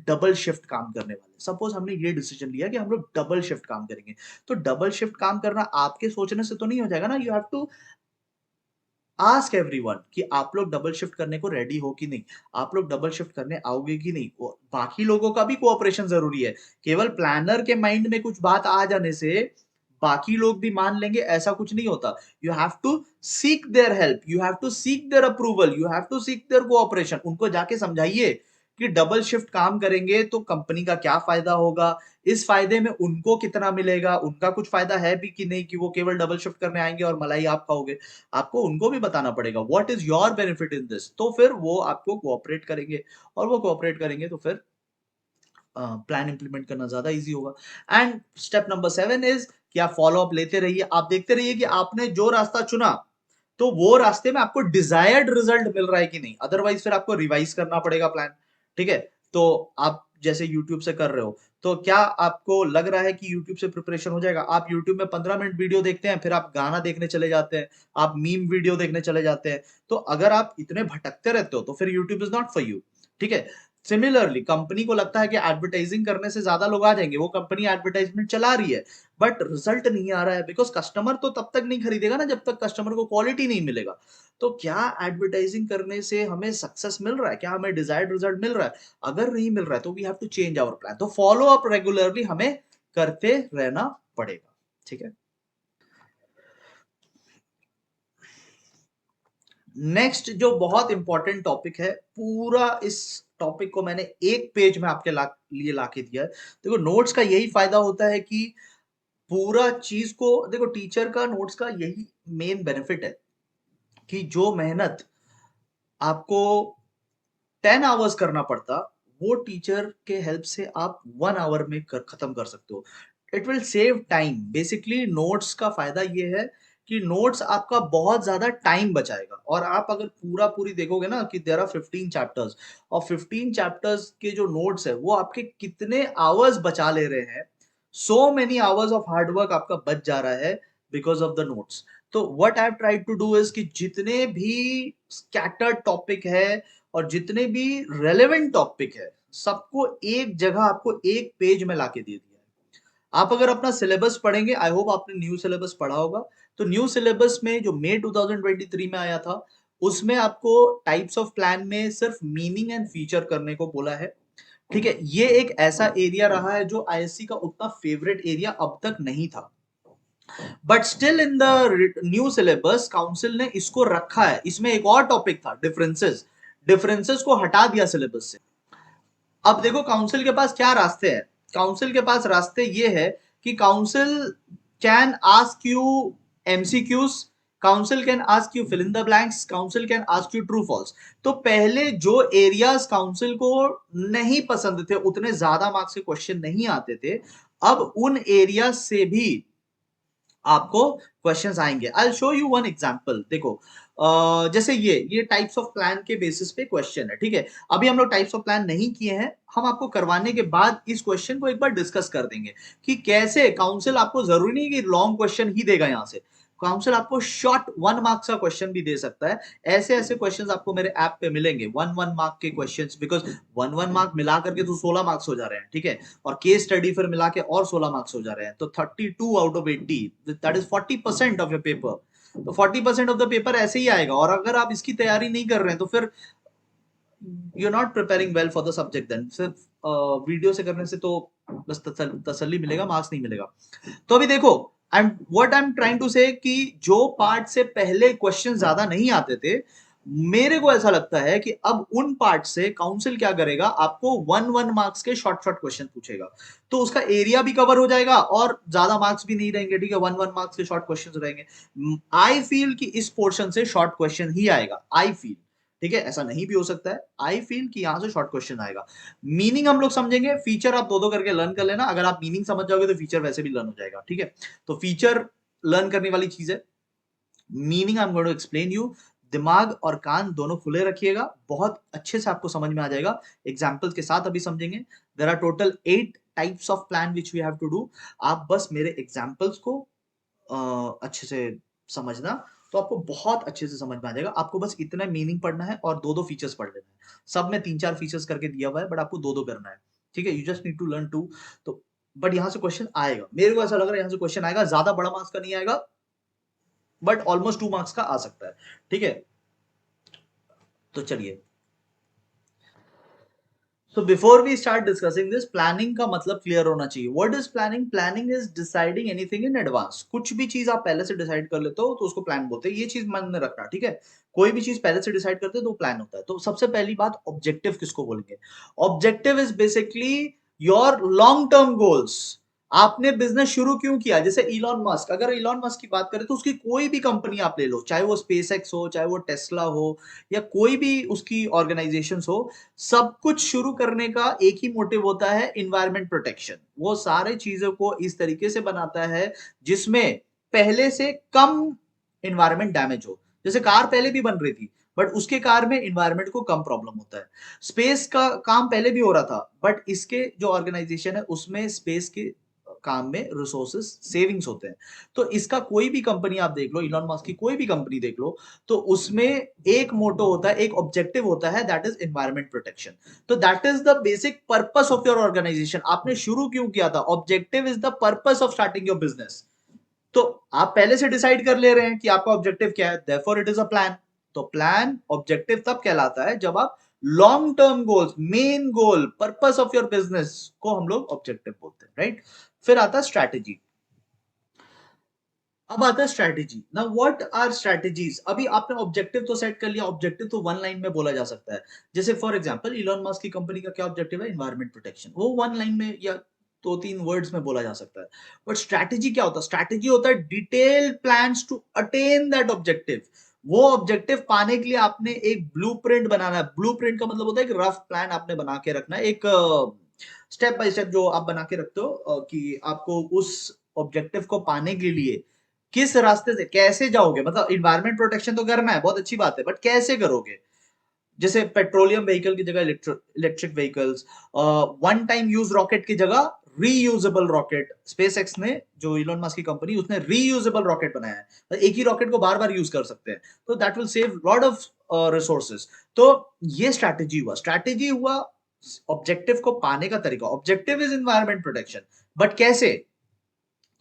डबल शिफ्ट काम करने वाले, सपोज हमने ये डिसीजन लिया कि हम लोग डबल शिफ्ट काम करेंगे, तो डबल शिफ्ट काम करना आपके सोचने से तो नहीं हो जाएगा ना, you have to ask everyone कि आप लोग डबल शिफ्ट करने को रेडी हो कि नहीं, आप लोग डबल शिफ्ट करने आओगे कि नहीं। बाकी लोगों का भी कोऑपरेशन जरूरी है, केवल प्लानर के माइंड में कुछ बात आ जाने से बाकी लोग भी मान लेंगे ऐसा कुछ नहीं होता। You have to seek their help, you have to seek their approval, you have to seek their cooperation. उनको जाके समझाइए कि डबल शिफ्ट काम करेंगे तो कंपनी का क्या फायदा होगा, इस फायदे में उनको कितना मिलेगा, उनका कुछ फायदा है भी कि नहीं, कि वो केवल डबल शिफ्ट करने आएंगे और मलाई आप खाओगे। आपको उनको भी बताना पड़ेगा what is your benefit in this, तो फिर वो आपको कोऑपरेट करेंगे, और वो कोऑपरेट करेंगे तो फिर प्लान इंप्लीमेंट करना ज्यादा इजी होगा। एंड स्टेप नंबर 7 इज कि आप फॉलो अप लेते रहिए, आप देखते रहिए कि आपने जो रास्ता चुना तो वो रास्ते में आपको डिजायर्ड रिजल्ट मिल रहा है कि नहीं, अदरवाइज फिर आपको रिवाइज करना पड़ेगा प्लान, ठीक है? तो आप जैसे यूट्यूब से कर रहे हो, तो क्या आपको लग रहा है कि यूट्यूब से प्रिपरेशन हो जाएगा? आप यूट्यूब में 15 मिनट वीडियो देखते हैं, फिर आप गाना देखने चले जाते हैं, आप मीम वीडियो देखने चले जाते हैं, तो अगर आप इतने भटकते रहते हो तो फिर YouTube is not for you, ठीक है? सिमिलरली कंपनी को लगता है कि एडवर्टाइजिंग करने से ज्यादा लोग आ जाएंगे, वो कंपनी एडवर्टाइजमेंट चला रही है, बट रिजल्ट नहीं आ रहा है, बिकॉज कस्टमर तो तब तक नहीं खरीदेगा ना जब तक कस्टमर को क्वालिटी नहीं मिलेगा। तो क्या एडवर्टाइजिंग करने से हमें सक्सेस मिल रहा है, क्या हमें डिजायर्ड रिजल्ट मिल रहा है? अगर नहीं मिल रहा है तो we have to change our plan. तो फॉलो अप रेगुलरली हमें करते रहना पड़ेगा, ठीक है? नेक्स्ट जो बहुत इंपॉर्टेंट टॉपिक है, पूरा इस टॉपिक को मैंने एक पेज में आपके लिए लाके दिया है। देखो नोट्स का यही फायदा होता है कि पूरा चीज को देखो, टीचर का नोट्स का यही मेन बेनिफिट है कि जो मेहनत आपको 10 आवर्स करना पड़ता, वो टीचर के हेल्प से आप 1 आवर में खत्म कर सकते हो। It will save time. Basically notes का फायदा ये है कि नोट्स आपका बहुत ज्यादा टाइम बचाएगा, और आप अगर पूरा पूरी देखोगे ना कि देयर आर 15 चैप्टर्स, और 15 चैप्टर्स के जो नोट्स है वो आपके कितने आवर्स बचा ले रहे हैं, so many hours of hard work आपका बच जा रहा है बिकॉज ऑफ द नोट्स। तो what I have tried to do is कि जितने भी स्कैटर्ड टॉपिक है और जितने भी रेलेवेंट टॉपिक है, सबको एक जगह आपको एक पेज में लाके दे दिया है। आप अगर अपना सिलेबस पढ़ेंगे, आई होप आपने न्यू सिलेबस पढ़ा होगा, तो न्यू सिलेबस में जो मई 2023 में आया था, उसमें आपको टाइप्स ऑफ प्लान में सिर्फ मीनिंग एंड फीचर करने को बोला है, ठीक है? ये एक ऐसा एरिया रहा है जो आईएससी का उतना फेवरेट एरिया अब तक नहीं था, but still in the new syllabus council ने इसको रखा है। इसमें एक और टॉपिक था डिफरेंसेस, डिफरेंसेस को हटा दिया सिलेबस से। अब देखो काउंसिल के पास क्या रास्ते हैं। काउंसिल के पास रास्ते ये है कि council can ask you MCQs, council can ask you fill in the blanks, council can ask you true false. तो पहले जो एरियाज काउंसिल को नहीं पसंद थे, उतने ज्यादा मार्क्स के क्वेश्चन नहीं आते थे, अब उन एरिया से भी आपको क्वेश्चंस आएंगे। I show you one example. देखो जैसे ये टाइप्स ऑफ प्लान के बेसिस पे क्वेश्चन है, ठीक है। अभी हम लोग टाइप्स ऑफ प्लान नहीं किए हैं, हम आपको करवाने के बाद इस क्वेश्चन को एक बार डिस्कस कर देंगे कि कैसे काउंसिल आपको जरूरी नहीं कि लॉन्ग क्वेश्चन ही देगा यहां से, काउंसिल आपको शॉर्ट 1 मार्क्स का क्वेश्चन भी दे सकता है। ऐसे ऐसे क्वेश्चंस आपको मेरे ऐप पे मिलेंगे 1 1 मार्क के क्वेश्चंस, बिकॉज 1 1 मार्क मिला करके तो 16 मार्क्स हो जा रहे हैं, ठीक है। और केस स्टडी फिर मिला के और 16 मार्क्स हो जा रहे हैं, तो 32 out of 80, that is 40% of your paper. तो 40% ऑफ द पेपर ऐसे ही आएगा। और अगर आप इसकी तैयारी नहीं कर रहे हैं तो फिर you are not preparing well for the subject. Then सिर्फ वीडियो से करने से तो बस तसल्ली मिलेगा, मार्क्स नहीं मिलेगा। तो अभी देखो आई एम ट्राइंग टू से कि जो पार्ट से पहले क्वेश्चन ज्यादा नहीं आते थे, मेरे को ऐसा लगता है कि अब उन पार्ट से काउंसिल क्या करेगा, आपको 1 1 मार्क्स के शॉर्ट शॉर्ट क्वेश्चन पूछेगा। तो उसका एरिया भी कवर हो जाएगा और ज्यादा मार्क्स भी नहीं रहेंगे, ठीक है। 1 1 मार्क्स के शॉर्ट क्वेश्चन रहेंगे। आई फील कि इस पोर्शन से शॉर्ट क्वेश्चन ही आएगा, आई फील, ठीक है। ऐसा नहीं भी हो सकता है, आई फील कि यहां से शॉर्ट क्वेश्चन आएगा। मीनिंग हम लोग समझेंगे, फीचर आप दो दो करके लर्न कर लेना। अगर आप मीनिंग समझ जाओगे तो फीचर वैसे भी लर्न हो जाएगा, ठीक है। तो फीचर लर्न करने वाली चीज है, meaning I am going to explain you. दिमाग और कान दोनों खुले रखिएगा, बहुत अच्छे से आपको समझ में आ जाएगा। एग्जाम्पल्स के साथ अभी समझेंगे। There are total 8 types of plan which we have to do. आप बस मेरे एग्जाम्पल्स को अच्छे से समझना, तो आपको बहुत अच्छे से समझ में आ जाएगा। आपको बस इतना मीनिंग पढ़ना है और दो दो फीचर्स पढ़ लेना है। सब में 3 4 फीचर्स करके दिया हुआ है, बट आपको दो दो करना है, ठीक है। You just need to learn to. तो बट यहां से क्वेश्चन आएगा, मेरे को ऐसा लग रहा है यहां से क्वेश्चन आएगा, ज्यादा बड़ा मार्क्स का नहीं आएगा, बट ऑलमोस्ट 2 मार्क्स का आ सकता है, ठीक है। तो चलिए, so before we start discussing this, planning का मतलब क्लियर होना चाहिए। what is planning? Planning is deciding anything in advance। कुछ भी चीज आप पहले से डिसाइड कर लेते हो तो उसको प्लान बोलते हैं। ये चीज मन में रखना, ठीक है। कोई भी चीज पहले से डिसाइड करते हो तो प्लान होता है। तो सबसे पहली बात, ऑब्जेक्टिव किसको बोलेंगे? Objective is basically your long term goals. आपने बिजनेस शुरू क्यों किया? जैसे इलॉन मस्क, अगर इलॉन मस्क की बात करें तो उसकी कोई भी कंपनी आप ले लो, चाहे वो स्पेस एक्स हो, चाहे वो टेस्ला हो, या कोई भी उसकी ऑर्गेनाइजेशन हो, सब कुछ शुरू करने का एक ही मोटिव होता है, इन्वायरमेंट प्रोटेक्शन। वो सारे चीजों को इस तरीके से बनाता है जिसमें पहले से कम इन्वायरमेंट डैमेज हो। जैसे कार पहले भी बन रही थी, बट उसके कार में इन्वायरमेंट को कम प्रॉब्लम होता है। स्पेस का काम पहले भी हो रहा था, बट इसके जो ऑर्गेनाइजेशन है उसमें स्पेस के काम में रिसोर्सेज सेविंग्स होते हैं। तो इसका कोई भी कंपनी आप देख लो, इलॉन मस्क की कोई भी कंपनी देख लो, तो उसमें एक मोटो होता है, एक ऑब्जेक्टिव होता है, दैट इज एनवायरमेंट प्रोटेक्शन। तो that is the basic purpose of your organisation. आपने शुरू क्यों किया था? Objective is the purpose of starting your business. तो आप पहले से डिसाइड कर ले रहे हैं कि आपका ऑब्जेक्टिव क्या है, therefore it is a plan. तो प्लान ऑब्जेक्टिव तब कहलाता है जब आप long term goals, main goal, purpose of your business को हम लोग ऑब्जेक्टिव बोलते हैं, राइट। फिर आता है स्ट्रैटेजी। अब आता है strategy. Now what are strategies? अभी आपने ऑब्जेक्टिव तो सेट कर लिया, ऑब्जेक्टिव तो 1 लाइन में बोला जा सकता है। जैसे फॉर एग्जांपल इलॉन मस्क की कंपनी का क्या ऑब्जेक्टिव है? Environment protection. वो 1 लाइन में या 2 3 वर्ड्स में बोला जा सकता है। बट स्ट्रैटेजी क्या होता है? स्ट्रैटेजी होता है detailed plans to attain that objective. वो ऑब्जेक्टिव पाने के लिए आपने एक ब्लूप्रिंट बनाना है। ब्लूप्रिंट का मतलब होता है एक रफ प्लान आपने बना के रखना है, एक स्टेप बाय स्टेप जो आप बना के रखते हो, कि आपको उस ऑब्जेक्टिव को पाने के लिए किस रास्ते से कैसे जाओगे। मतलब इन्वायरमेंट प्रोटेक्शन तो करना है, बहुत अच्छी बात है, बट कैसे करोगे? जैसे पेट्रोलियम व्हीकल की जगह electric vehicles, one time use rocket की जगह रीयूजेबल रॉकेट। स्पेस एक्स ने, जो इलॉन मस्क की कंपनी, उसने रीयूजेबल रॉकेट बनाया है, तो एक ही रॉकेट को बार बार यूज कर सकते हैं। तो that will save lot of resources. तो ये स्ट्रैटेजी हुआ। स्ट्रैटेजी हुआ ऑब्जेक्टिव को पाने का तरीका। Objective is environment protection, but कैसे?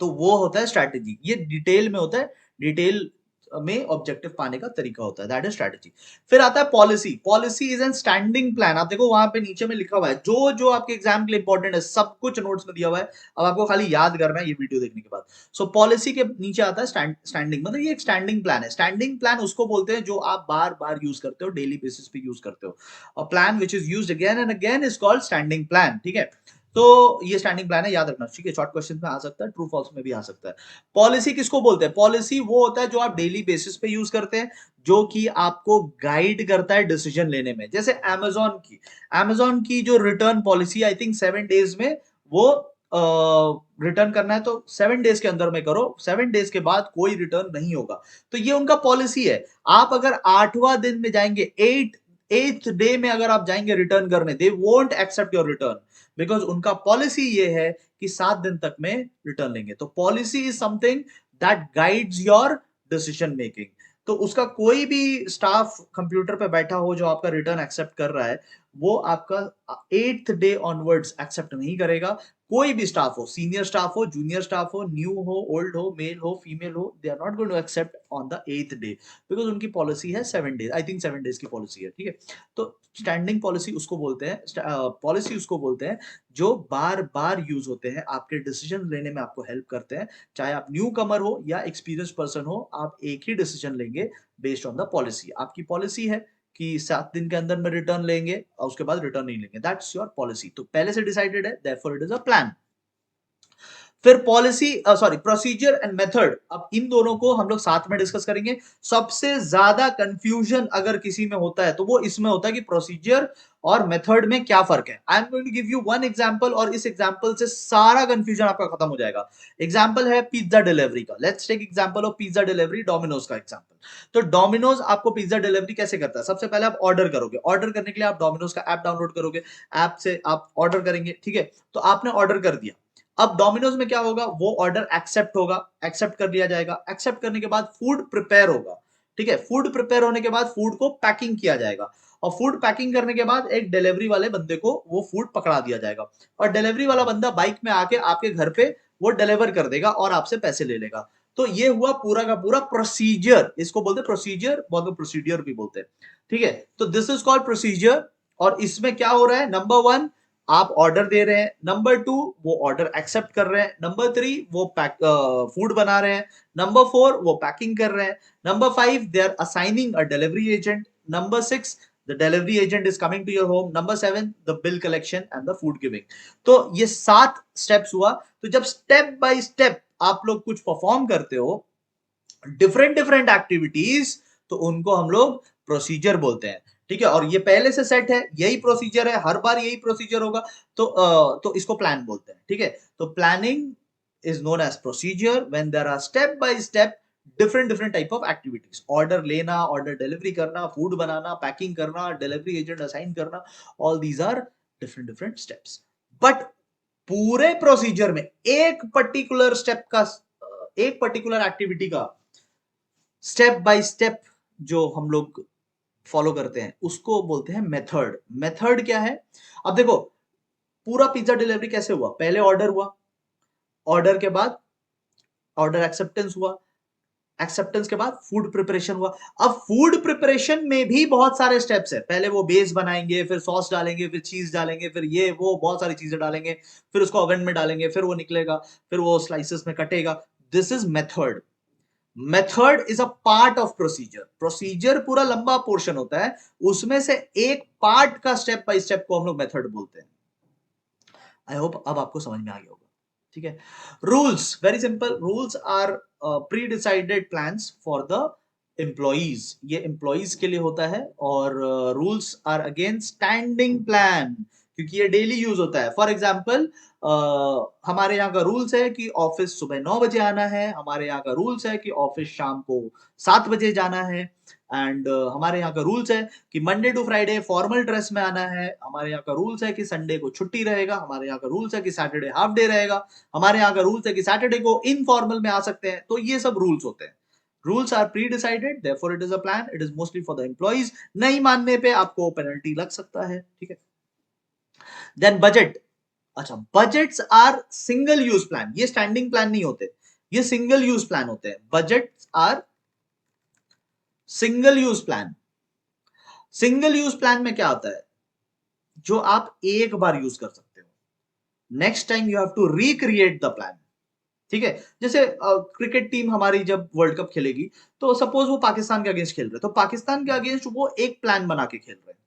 तो वो होता है स्ट्रैटेजी। ये डिटेल में होता है, डिटेल में ऑब्जेक्टिव पाने का तरीका होता है, दैट इज स्ट्रेटजी। फिर आता है policy. Policy is an standing plan. आप देखो वहां पे नीचे में लिखा हुआ है, जो जो आपके एग्जाम के लिए इंपॉर्टेंट है सब कुछ नोट्स में दिया हुआ है, अब आपको खाली याद करना है ये वीडियो देखने के बाद। सो पॉलिसी के नीचे आता है स्टैंडिंग, मतलब ये एक स्टैंडिंग प्लान है। स्टैंडिंग प्लान उसको बोलते हैं जो आप बार बार यूज करते हो, डेली बेसिस पे यूज करते हो। और plan which is used again and again is called standing plan, ठीक है। तो ये स्टैंडिंग प्लान है, याद रखना, ठीक है। शॉर्ट क्वेश्चन में आ सकता है, ट्रू फॉल्स में भी आ सकता है। पॉलिसी किसको बोलते हैं? पॉलिसी वो होता है जो आप डेली बेसिस पे यूज करते हैं, जो कि आपको गाइड करता है डिसीजन लेने में। जैसे अमेजोन की जो रिटर्न पॉलिसी, आई थिंक 7 डेज में वो रिटर्न करना है, तो 7 डेज के अंदर में करो, 7 डेज के बाद कोई रिटर्न नहीं होगा। तो ये उनका पॉलिसी है। आप अगर 8वां दिन में जाएंगे, एट्थ डे में अगर आप जाएंगे रिटर्न करने, they won't accept your return, because उनका पॉलिसी ये है कि 7 दिन तक में रिटर्न लेंगे। तो policy is something that guides your decision making. तो उसका कोई भी स्टाफ कंप्यूटर पे बैठा हो जो आपका रिटर्न एक्सेप्ट कर रहा है, वो आपका 8th डे ऑनवर्ड्स एक्सेप्ट नहीं करेगा। कोई भी स्टाफ हो, सीनियर स्टाफ हो, जूनियर स्टाफ हो, न्यू हो, ओल्ड हो, मेल हो, फीमेल हो, they are not going to accept on the 8th day, because उनकी पॉलिसी है 7 डेज, आई थिंक 7 डेज की पॉलिसी है, ठीक है। तो स्टैंडिंग पॉलिसी उसको बोलते हैं, पॉलिसी उसको बोलते हैं जो बार बार यूज होते हैं, आपके डिसीजन लेने में आपको हेल्प करते हैं। चाहे आप न्यू कमर हो या एक्सपीरियंस पर्सन हो, आप एक ही डिसीजन लेंगे बेस्ड ऑन द पॉलिसी। आपकी पॉलिसी है कि 7 दिन के अंदर में रिटर्न लेंगे और उसके बाद रिटर्न नहीं लेंगे, दैट्स योर पॉलिसी। तो पहले से डिसाइडेड है, therefore it is a plan. फिर policy, sorry, procedure and method, अब इन दोनों को हम लोग साथ में डिस्कस करेंगे। सबसे ज्यादा कंफ्यूजन अगर किसी में होता है तो वो इसमें होता है कि प्रोसीजर और मेथड में क्या फर्क है। I am going to give you one example, और इस एग्जांपल से सारा कंफ्यूजन आपका खत्म हो जाएगा। एग्जांपल है पिज्जा डिलीवरी का। Let's take example of pizza delivery, Domino's का एग्जांपल। तो डोमिनोज आपको पिज्जा डिलीवरी कैसे करता है? सबसे पहले आप ऑर्डर करोगे, ऑर्डर करने के लिए आप डोमिनोज का ऐप डाउनलोड करोगे, ऐप से आप ऑर्डर करेंगे, ठीक है। तो आपने ऑर्डर कर दिया, अब डोमिनोज में क्या होगा, वो ऑर्डर एक्सेप्ट होगा, एक्सेप्ट कर लिया जाएगा। एक्सेप्ट करने के बाद फूड प्रिपेयर होगा, ठीक है। फूड प्रिपेयर होने के बाद फूड को पैकिंग किया जाएगा, और फूड पैकिंग करने के बाद एक डिलीवरी वाले बंदे को वो फूड पकड़ा दिया जाएगा, और डिलीवरी वाला बंदा बाइक में आके आपके घर पे वो डिलीवर कर देगा और आपसे पैसे ले लेगा। तो ये हुआ पूरा का पूरा प्रोसीजर, इसको बोलते हैं प्रोसीजर, बहुत लोग प्रोसीडियर भी बोलते हैं, ठीक है। तो दिस इज कॉल्ड प्रोसीजर। और इसमें क्या हो रहा है, नंबर 1 आप ऑर्डर दे रहे हैं, नंबर 2 वो ऑर्डर एक्सेप्ट कर रहे हैं, नंबर 3 वो फूड बना रहे हैं, नंबर 4 वो पैकिंग कर रहे हैं, number 5 they are assigning a delivery agent, number 6 the delivery agent is coming to your home, number 7 the bill collection and the food giving। तो ये 7 स्टेप्स हुआ। तो जब स्टेप बाय स्टेप आप लोग कुछ परफॉर्म करते हो, डिफरेंट डिफरेंट एक्टिविटीज, तो उनको हम लोग प्रोसीजर बोलते हैं, ठीक है। और ये पहले से सेट है, यही प्रोसीजर है, हर बार यही प्रोसीजर होगा, तो इसको प्लान बोलते हैं, ठीक है। तो planning is known as procedure when there are step by step different different type of activities, order लेना, ऑर्डर डिलीवरी करना, फूड बनाना, पैकिंग करना, डिलीवरी एजेंट असाइन करना, all these are different different steps. But पूरे procedure में एक particular step का, एक पर्टिकुलर एक्टिविटी का स्टेप बाय स्टेप जो हम लोग फॉलो करते हैं उसको बोलते हैं मेथड। मेथड क्या है? अब देखो, पूरा पिज्जा डिलीवरी कैसे हुआ, पहले ऑर्डर हुआ, ऑर्डर के बाद ऑर्डर एक्सेप्टेंस हुआ, एक्सेप्टेंस के बाद फूड प्रिपरेशन हुआ। अब फूड प्रिपरेशन में भी बहुत सारे स्टेप्स है, पहले वो बेस बनाएंगे, फिर सॉस डालेंगे, फिर चीज डालेंगे, फिर ये वो बहुत सारी चीजें डालेंगे, फिर उसको ओवन में डालेंगे, फिर वो निकलेगा, फिर वो स्लाइसेस में कटेगा। This is method. Method is a part of procedure. Procedure पूरा लंबा पोर्शन होता है, उसमें से एक पार्ट का स्टेप बाय स्टेप को हम लोग मेथड बोलते हैं। आई होप अब आपको समझ में आ गया होगा, ठीक है। Rules, very simple. Rules are pre decided plans for the employees, ये एम्प्लॉइज के लिए होता है। और rules are again standing plan, क्योंकि ये डेली यूज होता है। फॉर एग्जाम्पल, हमारे यहाँ का रूल्स है कि ऑफिस सुबह 9 बजे आना है, हमारे यहाँ का रूल्स है कि ऑफिस शाम को 7 बजे जाना है, एंड हमारे यहाँ का रूल्स है कि Monday to Friday formal dress में आना है, हमारे यहाँ का रूल्स है कि संडे को छुट्टी रहेगा, हमारे यहाँ का रूल्स है कि सैटरडे हाफ डे रहेगा, हमारे यहाँ का रूल्स है कि सैटरडे को इनफॉर्मल में आ सकते हैं। तो ये सब रूल्स होते हैं। Rules are pre decided, therefore it is a plan, it is mostly for the employees. नहीं मानने पे आपको पेनल्टी लग सकता है, ठीक है। Then budget. अच्छा, budgets are single use plan, ये स्टैंडिंग प्लान नहीं होते, ये सिंगल यूज प्लान होते हैं। Budgets are single use plan, single use plan में क्या होता है, जो आप एक बार यूज कर सकते हो, next time you have to recreate the plan. ठीक है, जैसे क्रिकेट टीम हमारी जब वर्ल्ड कप खेलेगी, तो सपोज वो पाकिस्तान के अगेंस्ट खेल रहे हैं, तो पाकिस्तान के अगेंस्ट वो एक प्लान बना के खेल रहे हैं,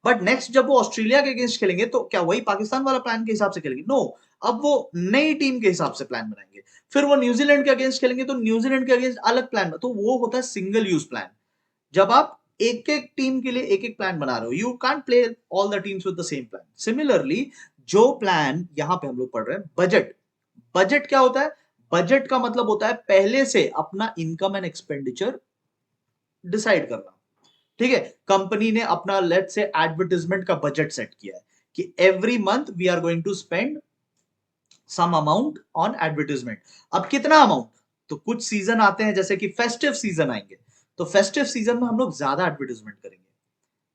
बट नेक्स्ट जब वो ऑस्ट्रेलिया के अगेंस्ट खेलेंगे तो क्या वही पाकिस्तान वाला प्लान के हिसाब से खेलेंगे? नो, अब वो नई टीम के हिसाब से प्लान बनाएंगे। फिर वो न्यूजीलैंड के अगेंस्ट खेलेंगे तो न्यूजीलैंड के अगेंस्ट अलग प्लान, तो वो होता है सिंगल यूज प्लान। जब आप एक एक टीम के लिए एक एक प्लान बना रहे हो, you can't play all the teams with the same plan. Similarly जो प्लान यहां पे हम लोग पढ़ रहे हैं, बजट, बजट क्या होता है? बजट का मतलब होता है पहले से अपना इनकम एंड एक्सपेंडिचर डिसाइड करना। ठीक है, कंपनी ने अपना लेट से एडवर्टाइजमेंट का बजट सेट किया है कि every month we are going to spend some amount on advertisement. अब कितना अमाउंट? तो कुछ सीजन आते हैं जैसे कि फेस्टिव सीजन आएंगे, तो फेस्टिव सीजन में हम लोग ज्यादा एडवर्टाइजमेंट करेंगे,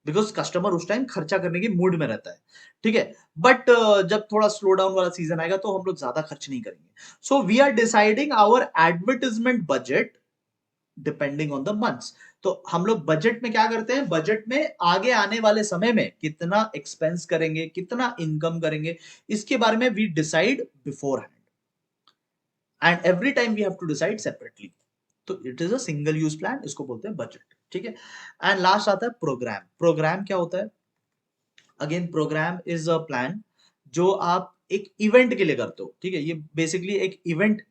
बिकॉज कस्टमर उस टाइम खर्चा करने की मूड में रहता है। ठीक है, बट जब थोड़ा स्लो डाउन वाला सीजन आएगा तो हम लोग ज्यादा खर्च नहीं करेंगे। So we are deciding our advertisement budget depending on the months. तो हम लोग बजट में क्या करते हैं, बजट में आगे आने वाले समय में कितना एक्सपेंस करेंगे, कितना इनकम करेंगे, इसके बारे में we decide beforehand, and every time we have to decide separately. तो it is a single use plan, इसको बोलते हैं बजट। ठीक है, एंड लास्ट आता है प्रोग्राम। प्रोग्राम क्या होता है? Again programme is a plan जो आप एक इवेंट के लिए करते हो। ठीक है, ये बेसिकली एक इवेंट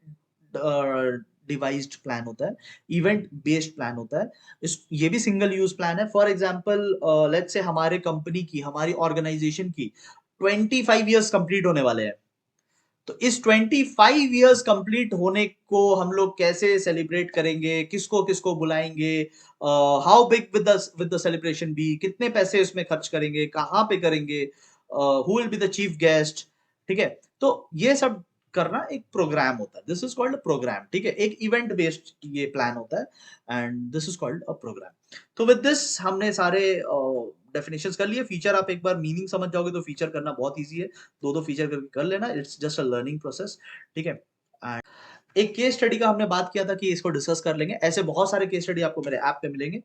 डिवाइस्ड प्लान होता है, इवेंट बेस्ड प्लान होता है। इस ये भी सिंगल यूज प्लान है। फॉर एग्जांपल लेट्स से हमारे कंपनी की, हमारी ऑर्गेनाइजेशन की 25 इयर्स कंप्लीट होने वाले हैं, तो इस 25 इयर्स कंप्लीट होने को हम लोग कैसे सेलिब्रेट करेंगे, किसको किसको बुलाएंगे, how big with the celebration be, कितने पैसे इसमें खर्च करेंगे, कहाँ पे करेंगे, who will be the chief guest. ठीक है, तो ये सब करना एक प्रोग्राम होता है, दिस इज कॉल्ड प्रोग्राम। ठीक है, एक इवेंट बेस्ड ये प्लान होता है and this is called a programme. तो विद दिस हमने सारे डेफिनेशंस कर लिए। फीचर आप एक बार मीनिंग समझ जाओगे तो फीचर करना बहुत ईजी है, दो दो फीचर करके कर लेना, it's just a learning process. ठीक है, एंड एक केस स्टडी का हमने बात किया था कि इसको डिस्कस कर लेंगे, ऐसे बहुत सारे केस स्टडी आपको मेरे ऐप पे मिलेंगे।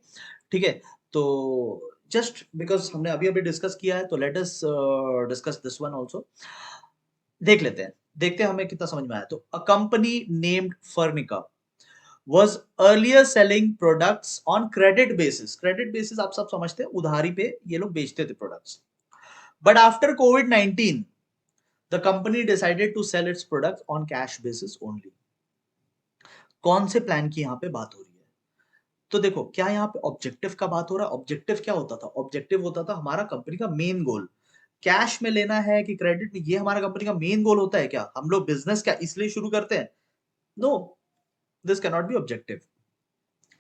ठीक है, तो जस्ट बिकॉज हमने अभी अभी डिस्कस किया है तो let us discuss this one also. देख लेते हैं, देखते हैं हमें कितना समझ में आया। तो a company named Furnica was earlier selling products on credit basis। credit basis आप सब समझते हैं, उधारी पे ये लोग बेचते थे products. But after COVID-19, the company decided to sell its products on cash basis only। कौन से प्लान की यहाँ पे बात हो रही है? तो देखो, क्या यहाँ पे ऑब्जेक्टिव का बात हो रहा है? ऑब्जेक्टिव क्या होता था? ऑब्जेक्टिव होता था हमारा कंपनी का मेन गोल, कैश में लेना है कि क्रेडिट में, ये हमारा कंपनी का मेन गोल होता है क्या? हम लोग बिजनेस क्या इसलिए शुरू करते हैं? No, this can not be objective.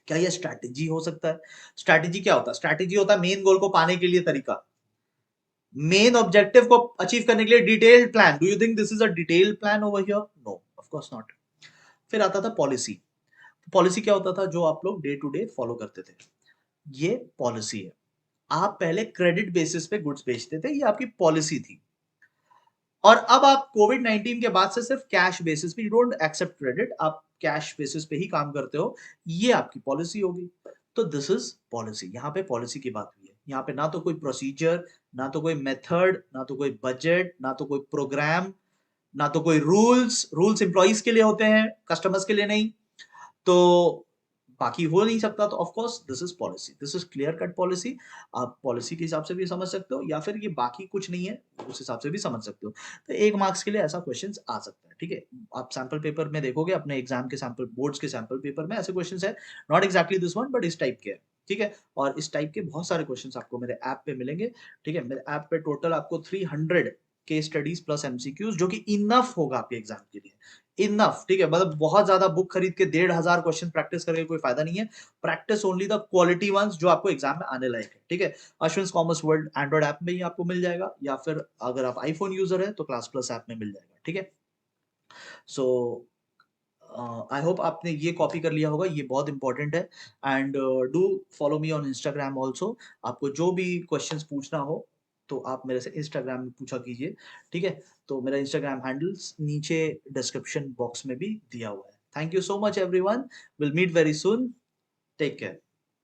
क्या ये स्ट्रैटेजी हो सकता है? स्ट्रैटेजी क्या होता है? स्ट्रैटेजी होता है मेन गोल को पाने के लिए तरीका, मेन ऑब्जेक्टिव को अचीव करने के लिए detailed plan. Do you think this is a detailed plan over here? No, of course not. फिर आता था पॉलिसी। पॉलिसी क्या होता था? जो आप लोग डे टू डे फॉलो करते थे, ये पॉलिसी है। आप पहले क्रेडिट बेसिस पे गुड्स बेचते थे, ये आपकी पॉलिसी थी। और अब आप कोविड 19 के बाद से सिर्फ कैश बेसिस पे, यू डोंट एक्सेप्ट क्रेडिट, आप कैश बेसिस पे ही काम करते हो, ये आपकी पॉलिसी होगी। तो दिस इज पॉलिसी, यहाँ पे पॉलिसी की बात हुई है। यहाँ पे ना तो कोई प्रोसीजर, ना तो कोई मेथड, ना तो कोई बजट, ना तो कोई प्रोग्राम, ना तो कोई रूल्स। रूल्स एम्प्लॉइज के लिए होते हैं, कस्टमर्स के लिए नहीं। तो बाकी हो नहीं सकता, तो of course this is policy, this is clear cut policy. आप पॉलिसी के हिसाब से भी समझ सकते हो, या फिर ये बाकी कुछ नहीं है उस हिसाब से भी समझ सकते हो। तो एक मार्क्स के लिए ऐसा क्वेश्चन आ सकता है। ठीक है, आप सैंपल पेपर में देखोगे, अपने एग्जाम के सैंपल, बोर्ड्स के सैंपल पेपर में ऐसे क्वेश्चन है, not exactly this one but इस टाइप के है। ठीक है, और इस टाइप के बहुत सारे क्वेश्चन आपको मेरे ऐप पे मिलेंगे। ठीक है, मेरे ऐप पे टोटल आपको 300 केस स्टडीज प्लस एमसीक्यूज, जो कि इनफ होगा आपके एग्जाम के लिए, इनफ। ठीक है, मतलब बहुत ज्यादा बुक खरीद के 1,500 क्वेश्चन प्रैक्टिस करके कोई फायदा नहीं है। Practice only the quality ones जो आपको एग्जाम में आने लायक है। ठीक है, Ashwin commerce world android app में ही आपको मिल जाएगा, या फिर अगर आप आईफोन यूजर है तो क्लास प्लस ऐप में मिल जाएगा। ठीक है, सो आई होप आपने ये कॉपी कर लिया होगा, ये बहुत इंपॉर्टेंट है। And do follow me on Instagram also. आपको जो भी क्वेश्चंस पूछना हो तो आप मेरे से इंस्टाग्राम में पूछा कीजिए। ठीक है, तो मेरा इंस्टाग्राम हैंडल्स नीचे डिस्क्रिप्शन बॉक्स में भी दिया हुआ है। Thank you so much everyone, will meet very soon, take care.